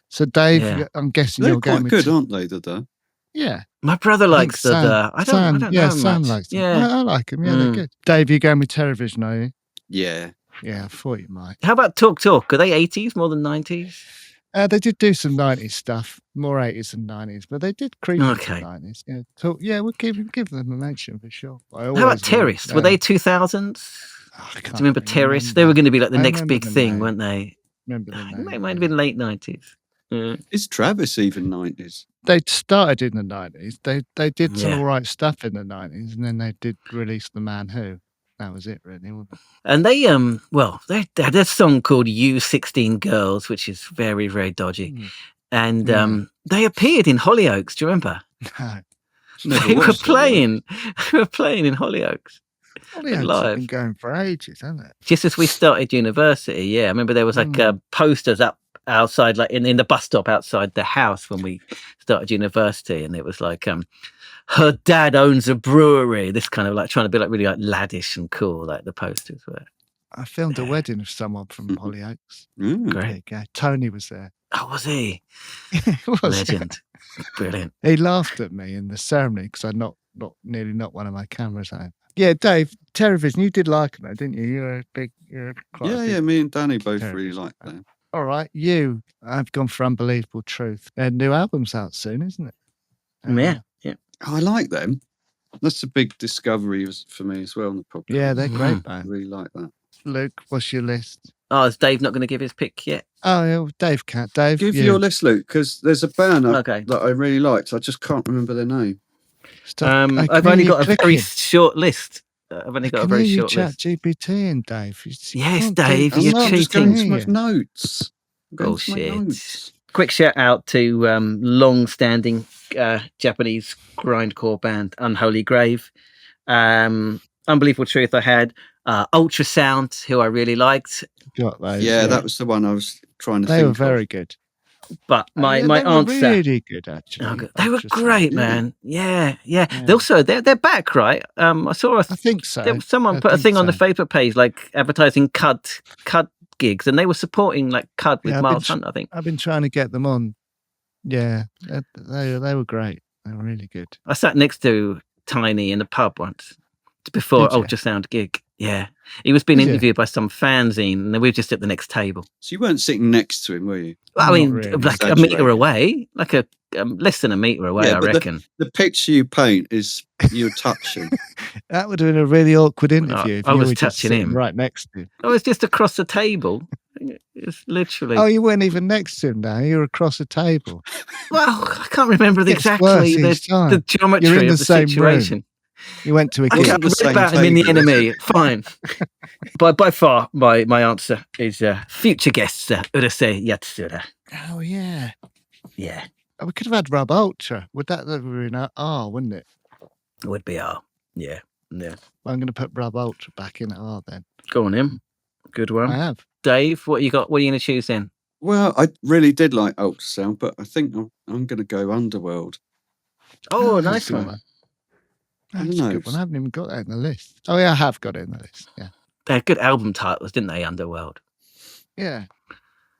So Dave, Yeah. I'm guessing They're you're going quite with good, aren't they, the yeah. My brother I think likes the. I don't yeah, know Sam much. likes them. Yeah. I like them. Yeah, they're Mm. good. Dave, you're going with Terrorvision, are you? Yeah. Yeah, I thought you might. How about Talk? Are they 80s more than 90s? They did do some 90s stuff, more 80s than 90s, but they did creep Okay. into 90s. Yeah, so, yeah, we'll give them a mention for sure. How about Terrorists? Were they 2000s? I Do you can't remember Terrorists? They were going to be like the I next remember big the thing, name. weren't they? remember the It name. might have been late 90s. Yeah. Is Travis even 90s? They started in the 90s. They did some Yeah. all right stuff in the 90s, and then they did release The Man Who. That was it, really. Wasn't it? And they they had a song called "You 16 Girls," which is very, very dodgy. Mm. And Yeah. they appeared in Hollyoaks. Do you remember? Never They were watched it, playing. They were playing in Hollyoaks Hollyoaks live. have been going for ages, hasn't it? Just as we started university. Yeah, I remember there was like posters up outside, like in the bus stop outside the house when we started university, and it was like her dad owns a brewery. This kind of like trying to be like really like laddish and cool, like the posters were. I filmed a wedding of someone from Hollyoaks. Mm. Great. There you go. Tony was there. Oh, was he? He was. Legend. Brilliant. He laughed at me in the ceremony because I nearly knocked one of my cameras out. Yeah, Dave, Terrorvision, you did like them, though, didn't you? You're quite a big. Yeah, me and Danny both Terrorvision really like fan. them. All right, I've gone for Unbelievable Truth. Their new album's out soon, isn't it? Yeah. I like them. That's a big discovery for me as well on the podcast. Yeah, they're great, I band. really like that. Luke, what's your list? Oh, is Dave not going to give his pick yet? Oh, yeah, Dave can't. Dave, Give you. your list, Luke, because there's a band Okay. that I really liked. I just can't remember their name. Stop. I I've can only hear got you a very clicking. short list. I've only got a Can very hear you short chat list. GPT and Dave. Yes, Dave, I'm you're not just going cheating. to my notes. I'm going to my Bullshit. notes. Quick shout out to long-standing Japanese grindcore band Unholy Grave. Unbelievable Truth. I had Ultrasound, who I really liked. Got those. Yeah, that was the one I was trying to They think were of. very good. But my they answer. were really good, actually. Oh, good. They were Ultrasound. great, Yeah. man. Yeah. They Yeah. also they're back, right? I saw I think so. someone I put a think thing on the so. Facebook page like advertising Cud gigs, and they were supporting like Cud with Yeah, I've Miles been Hunt, I think. I've been trying to get them on. Yeah, they were great. They were really good. I sat next to Tiny in the pub once before Did you? Ultrasound gig. Yeah, he was being Did you? interviewed by some fanzine, and we were just at the next table. So you weren't sitting next to him, were you? Well, I Not mean, really. like a meter Exaggerating. away, like a less than a meter away, Yeah, I but reckon. The picture you paint is you touching. That would have been a really awkward interview if I you was were just touching sitting him. right next to him. I was just across the table. It's literally. Oh, you weren't even next to him now. You were across the table. Well, I can't remember Gets exactly worse each time. the geometry You're in of the the same room. situation. You went to a I gig. can't the read same about him in the table, enemy. Fine. By far, my answer is future guests, Urase Yatsura. Oh, yeah. Yeah, Oh, we could have had Rub Ultra. Would that have been R, wouldn't it? it would be R. Yeah. I'm going to put Rub Ultra back in at R then. Go on, him. Good I one. have. Dave, what you got? What are you going to choose then? Well, I really did like Ultrasound, but I think I'm going to go Underworld. Oh, that's nice a good one. one. I That's don't a know. good one. I haven't even got that in the list. Oh, yeah, I have got it in the list. Yeah. They had good album titles, didn't they? Underworld. Yeah.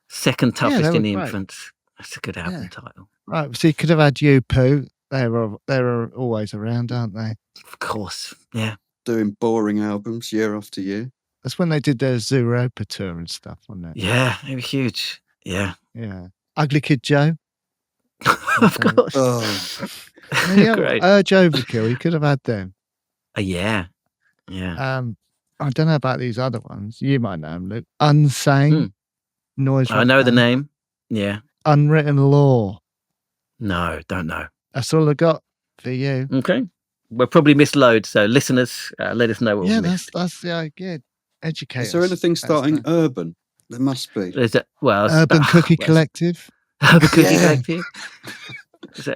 Second they toughest were in the great. infants. That's a good album Yeah. title. Right. So you could have had You Poo. They're always around, aren't they? Of course. Yeah. Doing boring albums year after year. That's when they did their Zooropa tour and stuff, wasn't it? Yeah. They were huge. Yeah. Yeah. Ugly Kid Joe. Of course. Oh, Yeah, Great. Urge Overkill. You could have had them. Yeah. Yeah. I don't know about these other ones. You might know them, Luke. Unsane. Noise. I know the name. Yeah. Unwritten Law. No, don't know. That's all I got for you. Okay. We'll probably miss loads, so listeners, let us know what we missed. That's the idea. Educate Is there anything starting urban? There must be. Is it, Urban Cookie Collective. Urban Cookie Collective.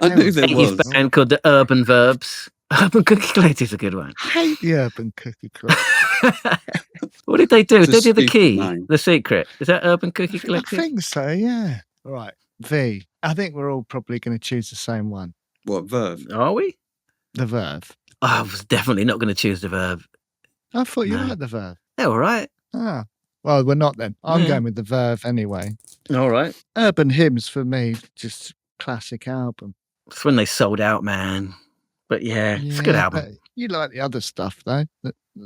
I knew there was. 80s band called the Urban Verbs. Urban Cookie Collective's a good one. I hate the Urban Cookie Collective. What did they do? It's They did the key, name. The secret. Is that Urban Cookie Collective? I think so, yeah. Right. V. I think we're all probably going to choose the same one. What, Verve? Are we? The Verve. I was definitely not going to choose the Verve. I thought you liked the Verve. They're all right. Ah. Well, we're not then. I'm going with the Verve anyway. All right. Urban Hymns for me, just classic album. It's when they sold out, man. But it's a good album. You like the other stuff though.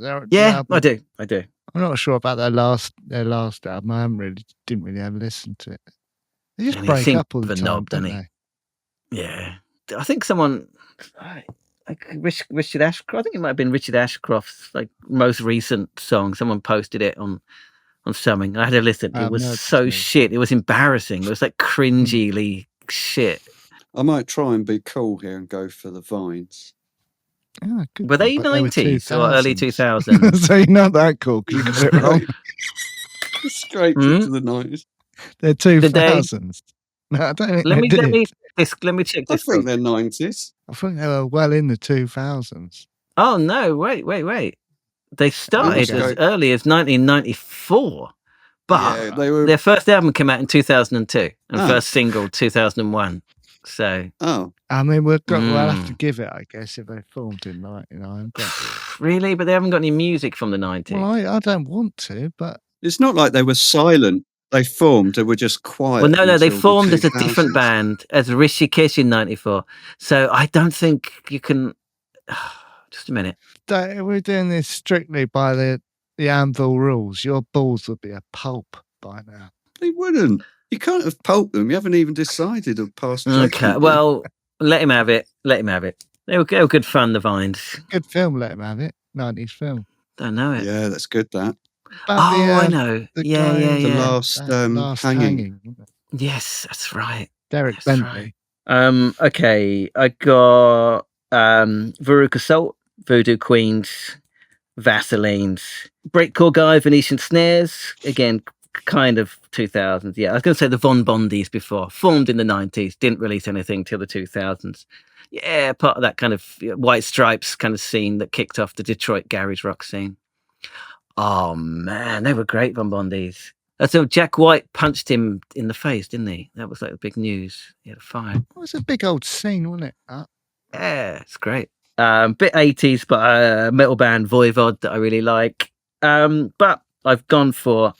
I do. I'm not sure about their last album. I didn't really have listened to it. They just break up all the time, don't they? Yeah. I think someone Richard Ashcroft, I think it might have been Richard Ashcroft's most recent song. Someone posted it on something. I had to listen. It was so shit. It was embarrassing. It was cringily shit. I might try and be cool here and go for the Vines. Oh, good. Were they 90s or early 2000s? So you're not that cool because you got it wrong. Straight into the 90s. They're 2000s. No, I don't think let me check this. I think they're 90s. I think they were well in the 2000s. Oh no! Wait! They started as early as 1994, but their first album came out in 2002 and first single 2001. So, I mean, we'll have to give it, I guess, if they formed in 99. But... Really? But they haven't got any music from the 90s. Well, I don't want to, but it's not like they were silent. They formed. They were just quiet. Well, no, they formed as a different band, as Rishikesh in 94. So I don't think you can. Just a minute. We're doing this strictly by the Anvil rules. Your balls would be a pulp by now. They wouldn't. You can't have pulped them. You haven't even decided of past. Okay, well, let him have it. They were good fun, the Vines. Good film, let him have it. 90s film. Don't know it. Yeah, that's good, that. I know. The last hanging. Yes, that's right. Derek Bentley. Right. Okay, I got Veruca Salt, Voodoo Queens, Vaselines, Breakcore Guy, Venetian Snares. Again, kind of 2000s. Yeah, I was going to say the Von Bondies before. Formed in the 90s, didn't release anything till the 2000s. Yeah, part of that kind of White Stripes kind of scene that kicked off the Detroit garage rock scene. Oh man, they were great, Von Bondies. So Jack White punched him in the face, didn't he? That was the big news. He had a fight. It was a big old scene, wasn't it? Yeah, it's great. Bit 80s, but a metal band Voivod that I really like. But I've gone for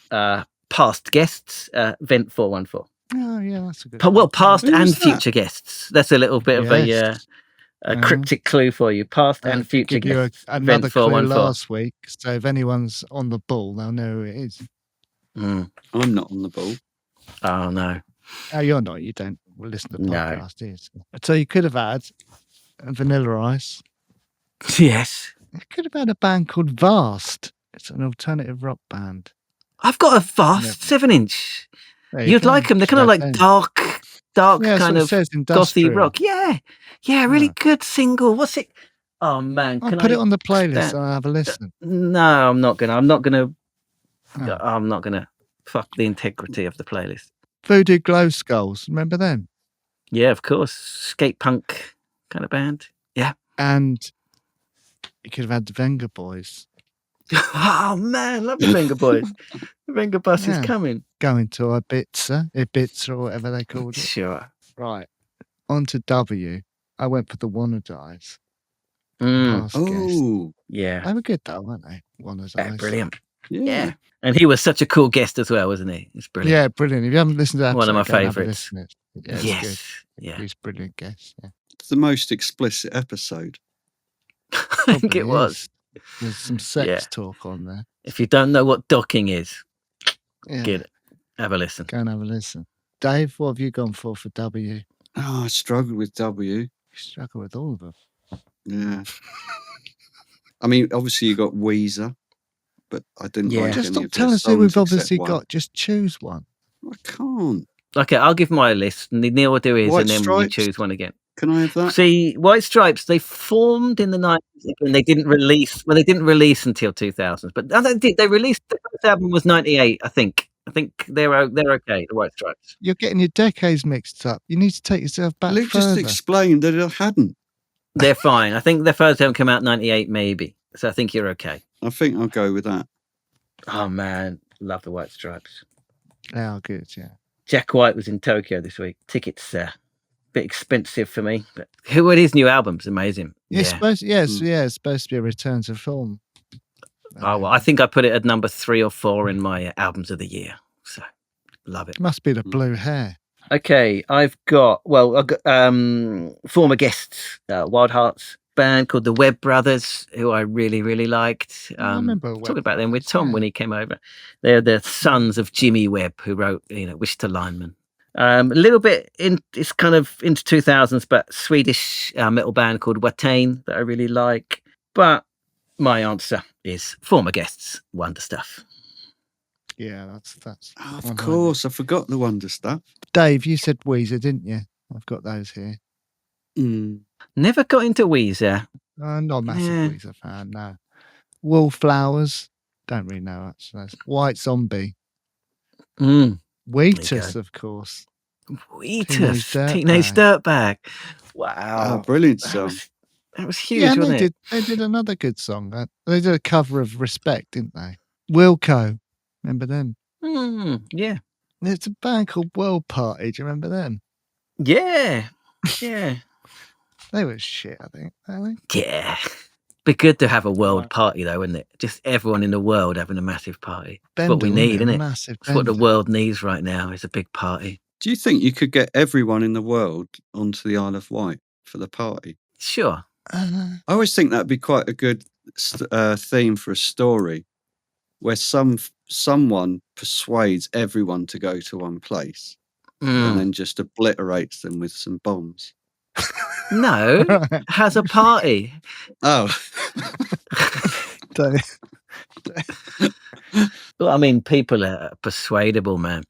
past guests, Vent 414. Oh yeah, that's a good. Well, past and future guests. That's a little bit of a cryptic clue for you. Past and future guests. Another clue last week. So if anyone's on the ball, they'll know who it is. I'm not on the ball. Oh no. Oh, you're not. You don't listen to the podcast, is. So you could have had Vanilla Ice. Yes. You could have had a band called Vast. It's an alternative rock band. I've got a Vast 7-inch. You'd like them. They're kind of like dark kind of gothy rock. Yeah, really good single. What's it? Oh man, I'll put it on the playlist and I'll have a listen. No, I'm not gonna fuck the integrity of the playlist. Voodoo Glow Skulls, remember them? Yeah, of course. Skate punk kind of band. Yeah. And you could have had the Venga Boys. Oh man, love the Venga Boys. The Venga bus is coming. Going to Ibiza or whatever they called it. Sure. Right. On to W. I went for the Wanna Dies. Oh, yeah. They were good though, weren't they? Wanna Dies. Brilliant. Yeah. And he was such a cool guest as well, wasn't he? It's brilliant. Yeah, brilliant. If you haven't listened to that, one of my favourites. Yes. Good. Yeah. He's a brilliant guest. Yeah. It's the most explicit episode. I think it was. There's some sex talk on there. If you don't know what docking is, get it. Have a listen. Go and have a listen. Dave, what have you gone for W? Oh, I struggled with W. You struggle with all of them. Yeah. I mean, obviously you got Weezer, but I didn't like Just any of tell their us who songs we've obviously except one. got. Just choose one. I can't. Okay, I'll give my list. Neil will do his, White and then Stripes? you choose one again. Can I have that? See, White Stripes, they formed in the 90s and they didn't release. Well, they didn't release until 2000s, but they released. The first album was 98, I think. I think they're okay. The White Stripes. You're getting your decades mixed up. You need to take yourself back Luke further. just explained that I hadn't. They're fine. I think their first album came out in 98, maybe. So I think you're okay. I think I'll go with that. Oh man, love the White Stripes. Oh, good, yeah. Jack White was in Tokyo this week. Tickets a bit expensive for me, but his new album's amazing. It's supposed to be a return to form. Oh well, I think I put it at number 3 or 4 in my albums of the year. So love it. Must be the blue hair. Okay, I've got former guests, Wild Hearts band called the Webb Brothers, who I really, really liked. I remember talking about them with Tom when he came over. They're the sons of Jimmy Webb, who wrote, Wish to Lineman. A little bit it's kind of into 2000s, but Swedish metal band called Watain that I really like. But my answer is former guests, Wonderstuff. Yeah, that's. Oh, of course, I forgot the Wonderstuff. Dave, you said Weezer, didn't you? I've got those here. Never got into Weezer. Not a massive Weezer fan, no. Wallflowers, don't really know actually. White Zombie. Wheatus, of course. Wheatus, Teenage Dirtbag. Wow. Oh, brilliant song. That was huge, wasn't it? They did another good song. They did a cover of Respect, didn't they? Wilco. Remember them? Yeah. There's a band called World Party. Do you remember them? Yeah. Yeah. They were shit, I think. Weren't they? Yeah. Be good to have a world party, though, wouldn't it? Just everyone in the world having a massive party. That's what we need, isn't it? That's what the world needs right now, is a big party. Do you think you could get everyone in the world onto the Isle of Wight for the party? Sure. I always think that'd be quite a good theme for a story, where someone persuades everyone to go to one place and then just obliterates them with some bombs. No, has a party. Oh. Well, I mean, people are persuadable, man.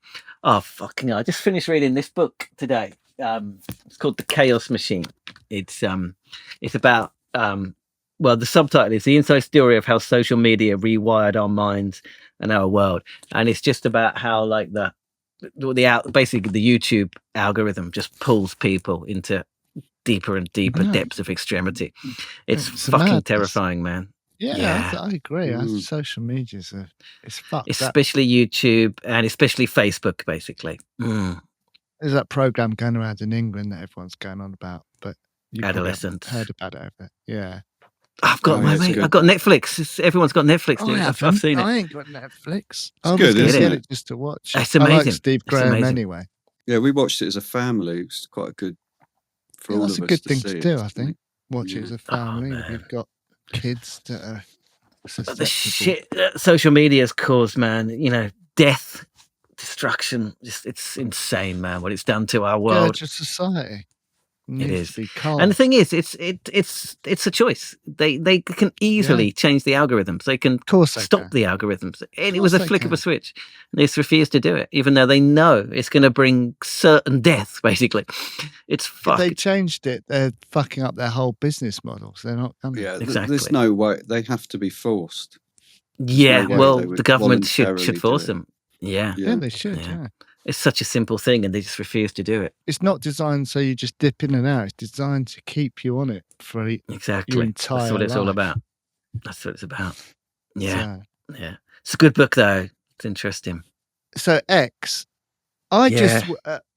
Oh, fucking hell. I just finished reading this book today. It's called The Chaos Machine. It's about, the subtitle is The Inside Story of How Social Media Rewired Our Minds and Our World. And it's just about how, like, basically the YouTube algorithm just pulls people into deeper and deeper depths of extremity. It's fucking madness. Terrifying, man. Yeah. I agree. Social media is fucked. Especially YouTube and especially Facebook, basically. There's that program going around in England that everyone's going on about, but you adolescents heard about it over. Yeah. I've got I've got Netflix. Everyone's got Netflix. I've seen it. I ain't got Netflix. It's good, isn't it? Just to watch. It's amazing. I like Steve Graham anyway. Yeah, we watched it as a family. It's quite good for all of us. That's a good thing to do, I think. Watch it as a family. If you've got kids that are susceptible. The shit that social media has caused, man. Death, destruction. It's insane, man. What it's done to our world. To society. It is. And the thing is, it's a choice. They can easily change the algorithms. They can stop the algorithms. And it was a flick of a switch. They just refuse to do it, even though they know it's going to bring certain death, basically. It's fucked. If they changed it, they're fucking up their whole business models. They're not coming. Yeah, exactly. There's no way. They have to be forced. Yeah, the government should force them. Yeah, they should, yeah. It's such a simple thing, and they just refuse to do it. It's not designed so you just dip in and out. It's designed to keep you on it for your entire That's what it's all life. about. That's what it's about. Yeah, yeah. It's a good book, though. It's interesting. So X, just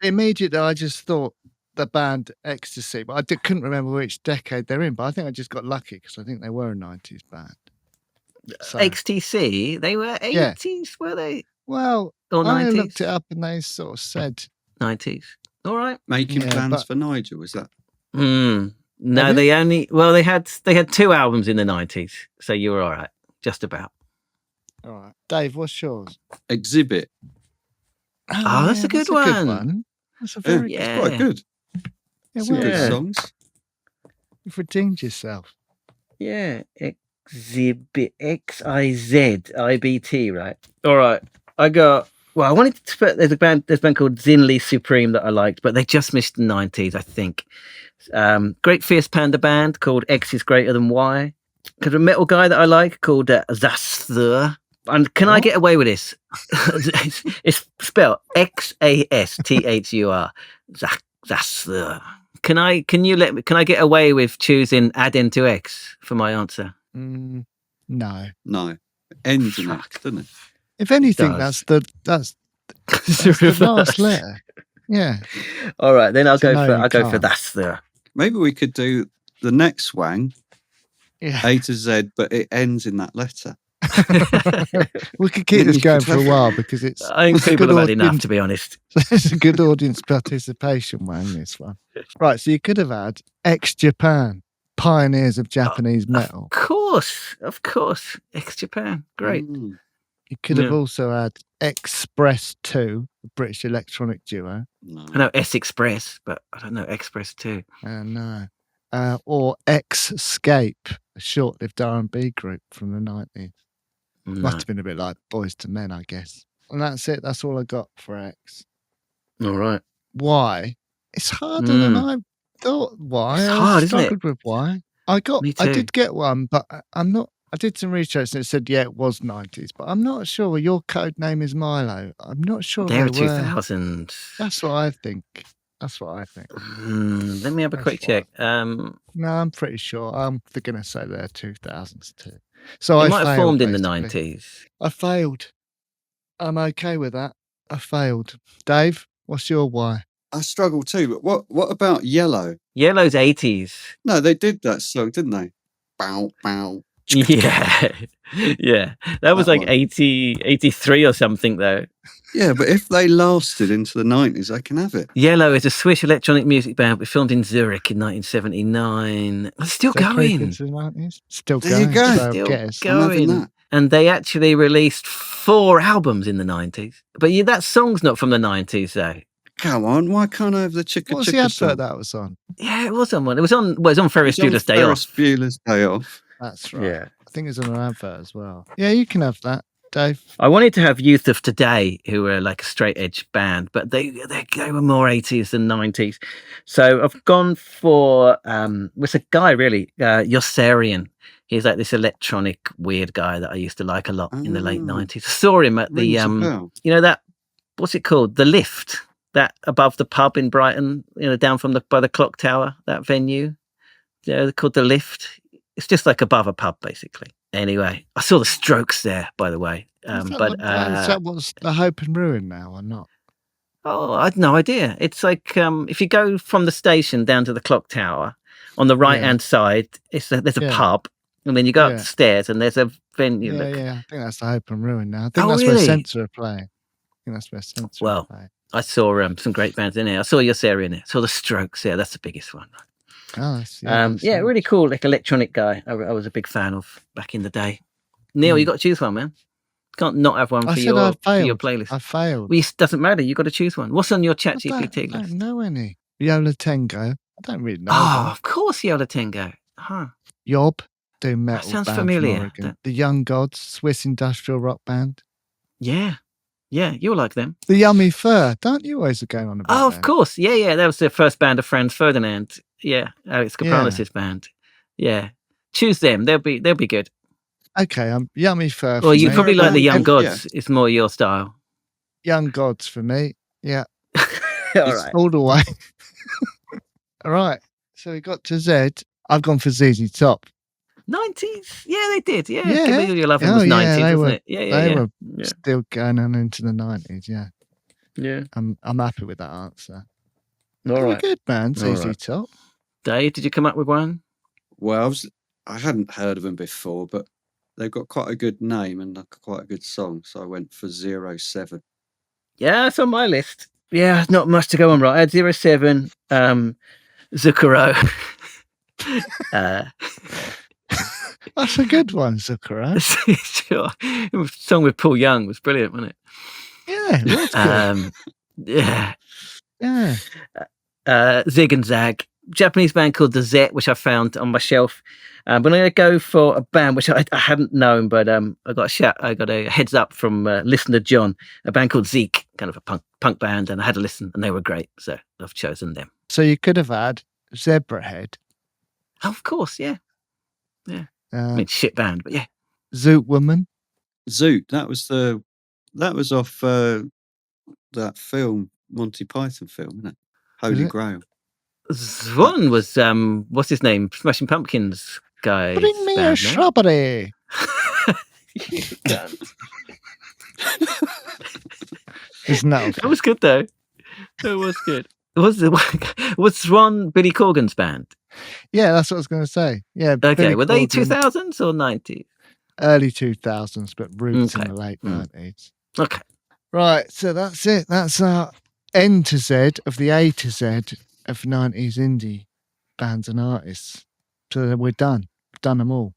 immediately I just thought the band Ecstasy, but I couldn't remember which decade they're in. But I think I just got lucky because I think they were a 90s band. So, XTC, they were 80s, were they? Well, or 90s? I looked it up and they sort of said 90s. All right. Making Plans for Nigel, was that? No, they had 2 albums in the 90s, so you were all right, just about. All right, Dave, what's yours? Exhibit. Oh, that's a good one. That's a very it's quite good. Yeah, some good songs. You've redeemed yourself. Yeah, Xizibit, right? All right. I wanted to put, there's a band called Zinli Supreme that I liked, but they just missed the 90s, I think. Great Fierce Panda band called X is Greater Than Y. Because a metal guy that I like called Zasthur. And can I get away with this? it's spelled Xasthur. Zasthur. Can I get away with choosing add into X for my answer? No. Ends in X, doesn't it? If anything, that's the last letter. Yeah. All right, then I'll go for Zasthur. Maybe we could do the next Wang, yeah. A to Z, but it ends in that letter. We could keep this going for a while because it's. I think people have had enough, to be honest. It's a good audience participation, Wang, this one. Right, so you could have had X Japan, pioneers of Japanese metal. Of course. X Japan, great. You could have also had Express 2, a British electronic duo. No. I know S Express, but I don't know Express 2. No. Or X-Scape, a short-lived R&B group from the 90s. No. Must have been a bit like Boys to Men, I guess. And that's it. That's all I got for X. All right. Y. It's harder than I thought. Y. It's hard, isn't it? I struggled with Y. I did get one, but I'm not. I did some research and it said, it was 90s, but I'm not sure. Your code name is Milo. I'm not sure. They were 2000s. That's what I think. Let me have a quick check. No, I'm pretty sure. I'm going to say they're 2000s too. So I might have formed in the 90s. I failed. I'm okay with that. I failed. Dave, what's your Y? I struggle too, but what about Yellow? Yellow's 80s. No, they did that song, didn't they? Bow, bow. Yeah. That was like 83 or something, though. Yeah, but if they lasted into the 90s, I can have it. Yellow is a Swiss electronic music band. We filmed in Zurich in 1979. It's still going. Still there going. You go. Still going. And they actually released 4 albums in the 90s. But that song's not from the 90s, though. Come on, why can't I have the Chicka What's Chicka the advert song? that was on? Yeah, it was on one. It was on Ferris Bueller's Day Off. Ferris Bueller's Day Off. That's right. Yeah. I think it's on an advert as well. Yeah, you can have that, Dave. I wanted to have Youth of Today, who were like a straight edge band, but they were more 80s than 90s. So I've gone for it's a guy really, Yossarian. He's like this electronic weird guy that I used to like a lot in the late 90s. I saw him at the that, what's it called? The Lift, that above the pub in Brighton, down from by the clock tower, that venue. They're called The Lift. It's just like above a pub, basically. Anyway, I saw the Strokes there, by the way. Is that what's the Hope and Ruin now or not? Oh, I had no idea. It's like if you go from the station down to the clock tower, on the right-hand side, there's a pub, and then you go up the stairs, and there's a venue. Yeah. I think that's the Hope and Ruin now. I think that's where Sensor are playing. I saw some great bands in there. I saw Yossarian in there. I saw the Strokes there. That's the biggest one. Oh, really cool, like electronic guy. I was a big fan of back in the day. Neil, you got to choose one, man. Can't not have one for your playlist. I failed. Well, it doesn't matter. You got to choose one. What's on your ChatGPT list? I don't know any. Yola Tango. I don't really know. Oh, of course, Yola Tango. Huh? Yob, do metal. That sounds familiar. The Young Gods, Swiss industrial rock band. Yeah, you'll like them. The Yummy Fur. Don't you always go on about? Oh, of course. Yeah. That was the first band of Franz Ferdinand. Yeah, Alex Kapranos' band. Yeah, choose them. They'll be good. Okay, Yummy Fur. Well, you probably like the Young Gods. It's more your style. Young Gods for me. Yeah. All right. All the way. All right. So we got to Z. I've gone for ZZ Top. 90s? Yeah, they did. Yeah. Give Me All Your Loving was 90s, wasn't it? Yeah. They were still going on into the 90s. Yeah. Yeah. I'm happy with that answer. All right. Good, man. ZZ Top. Dave, did you come up with one? Well, I hadn't heard of them before, but they've got quite a good name and quite a good song, so I went for 07. Yeah, it's on my list. Yeah, not much to go on, right? I had 07, Zucchero. That's a good one, Zucchero. Sure. The song with Paul Young was brilliant, wasn't it? Yeah, that's good. Yeah. Yeah. Zig and Zag. Japanese band called the Z, which I found on my shelf. But I'm going to go for a band which I hadn't known, but I got a heads up from listener John, a band called Zeke, kind of a punk band, and I had a listen, and they were great, so I've chosen them. So you could have had Zebrahead. Oh, of course, yeah. I mean, shit band, but yeah. Zoot Woman. Zoot, that was off that film, Monty Python film, isn't it? Holy Grail. One was what's his name? Smashing Pumpkins guy. Bring me a strawberry. Isn't that okay? That was good though. That was good. Was Ron Billy Corgan's band? Yeah, that's what I was going to say. Yeah. Okay, Billy were they Corgan, 2000s or 90s? Early 2000s, but roots in the late 90s. Okay. Right, so that's it. That's our N to Z of the A to Z of 90s indie bands and artists. So we're done. We've done them all.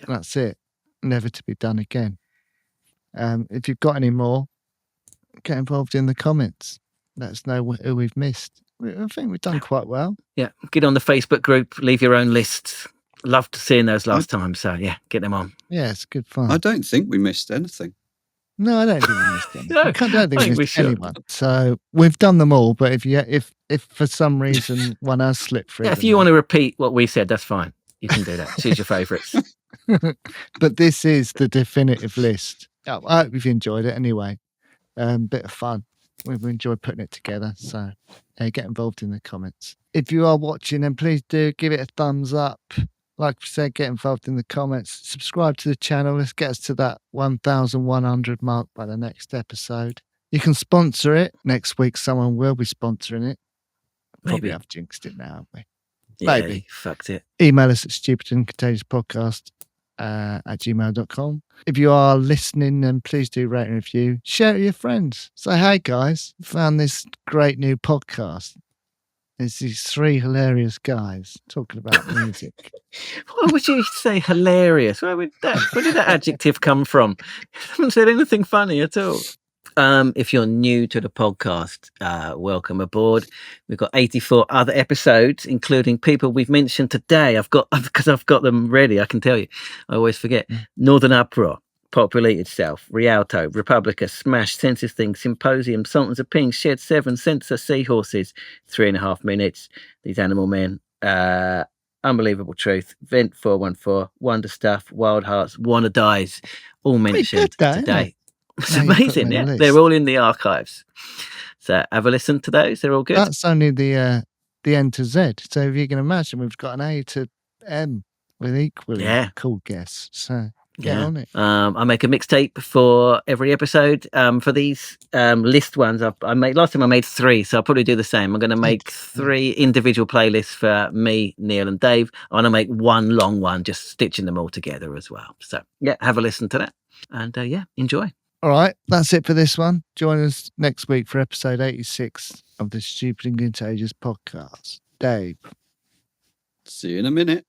Yep. That's it. Never to be done again. If you've got any more, get involved in the comments. Let us know who we've missed. I think we've done quite well. Yeah, get on the Facebook group, leave your own lists. Loved seeing those last time, so yeah, get them on. Yeah, it's good fun. I don't think we missed anything. No, I don't think we missed anything. No, I don't think we missed anyone. So we've done them all, but if for some reason one has slipped through, if you want to repeat what we said, that's fine. You can do that. Choose your favourites. But this is the definitive list. I hope you've enjoyed it anyway. Bit of fun. We've enjoyed putting it together. So get involved in the comments. If you are watching, then please do give it a thumbs up. Like we said, get involved in the comments. Subscribe to the channel. Let's get us to that 1,100 mark by the next episode. You can sponsor it. Next week, someone will be sponsoring it. Probably have jinxed it now, haven't we? Yeah, maybe. Fucked it. Email us at stupidandcontagiousPodcast at gmail.com. If you are listening, then please do rate and review. Share it with your friends. Say, hey guys, found this great new podcast. It's these three hilarious guys talking about music. Why would you say hilarious? Where did that adjective come from? You haven't said anything funny at all. If you're new to the podcast, welcome aboard. We've got 84 other episodes, including people we've mentioned today. I've got them ready. I can tell you. I always forget. Northern Uproar, Populate Itself, Rialto, Republica, Smash, Senseless Things, Symposium, Sultans of Pink, Shed 7, Censor, Seahorses, 3.5 Minutes, These Animal Men, Unbelievable Truth, Vent 414, Wonderstuff, Wild Hearts, Wanna Dies, all mentioned today. It's amazing, yeah. They're all in the archives. So have a listen to those. They're all good. That's only the N to Z. So if you can imagine, we've got an A to M with equally cool guests. So get on it. I make a mixtape for every episode. For these list ones, last time I made 3, so I'll probably do the same. I'm going to make 3 individual playlists for me, Neil, and Dave. I want to make one long one, just stitching them all together as well. So yeah, have a listen to that, and enjoy. All right, that's it for this one. Join us next week for episode 86 of the Stupid and Contagious podcast. Dave. See you in a minute.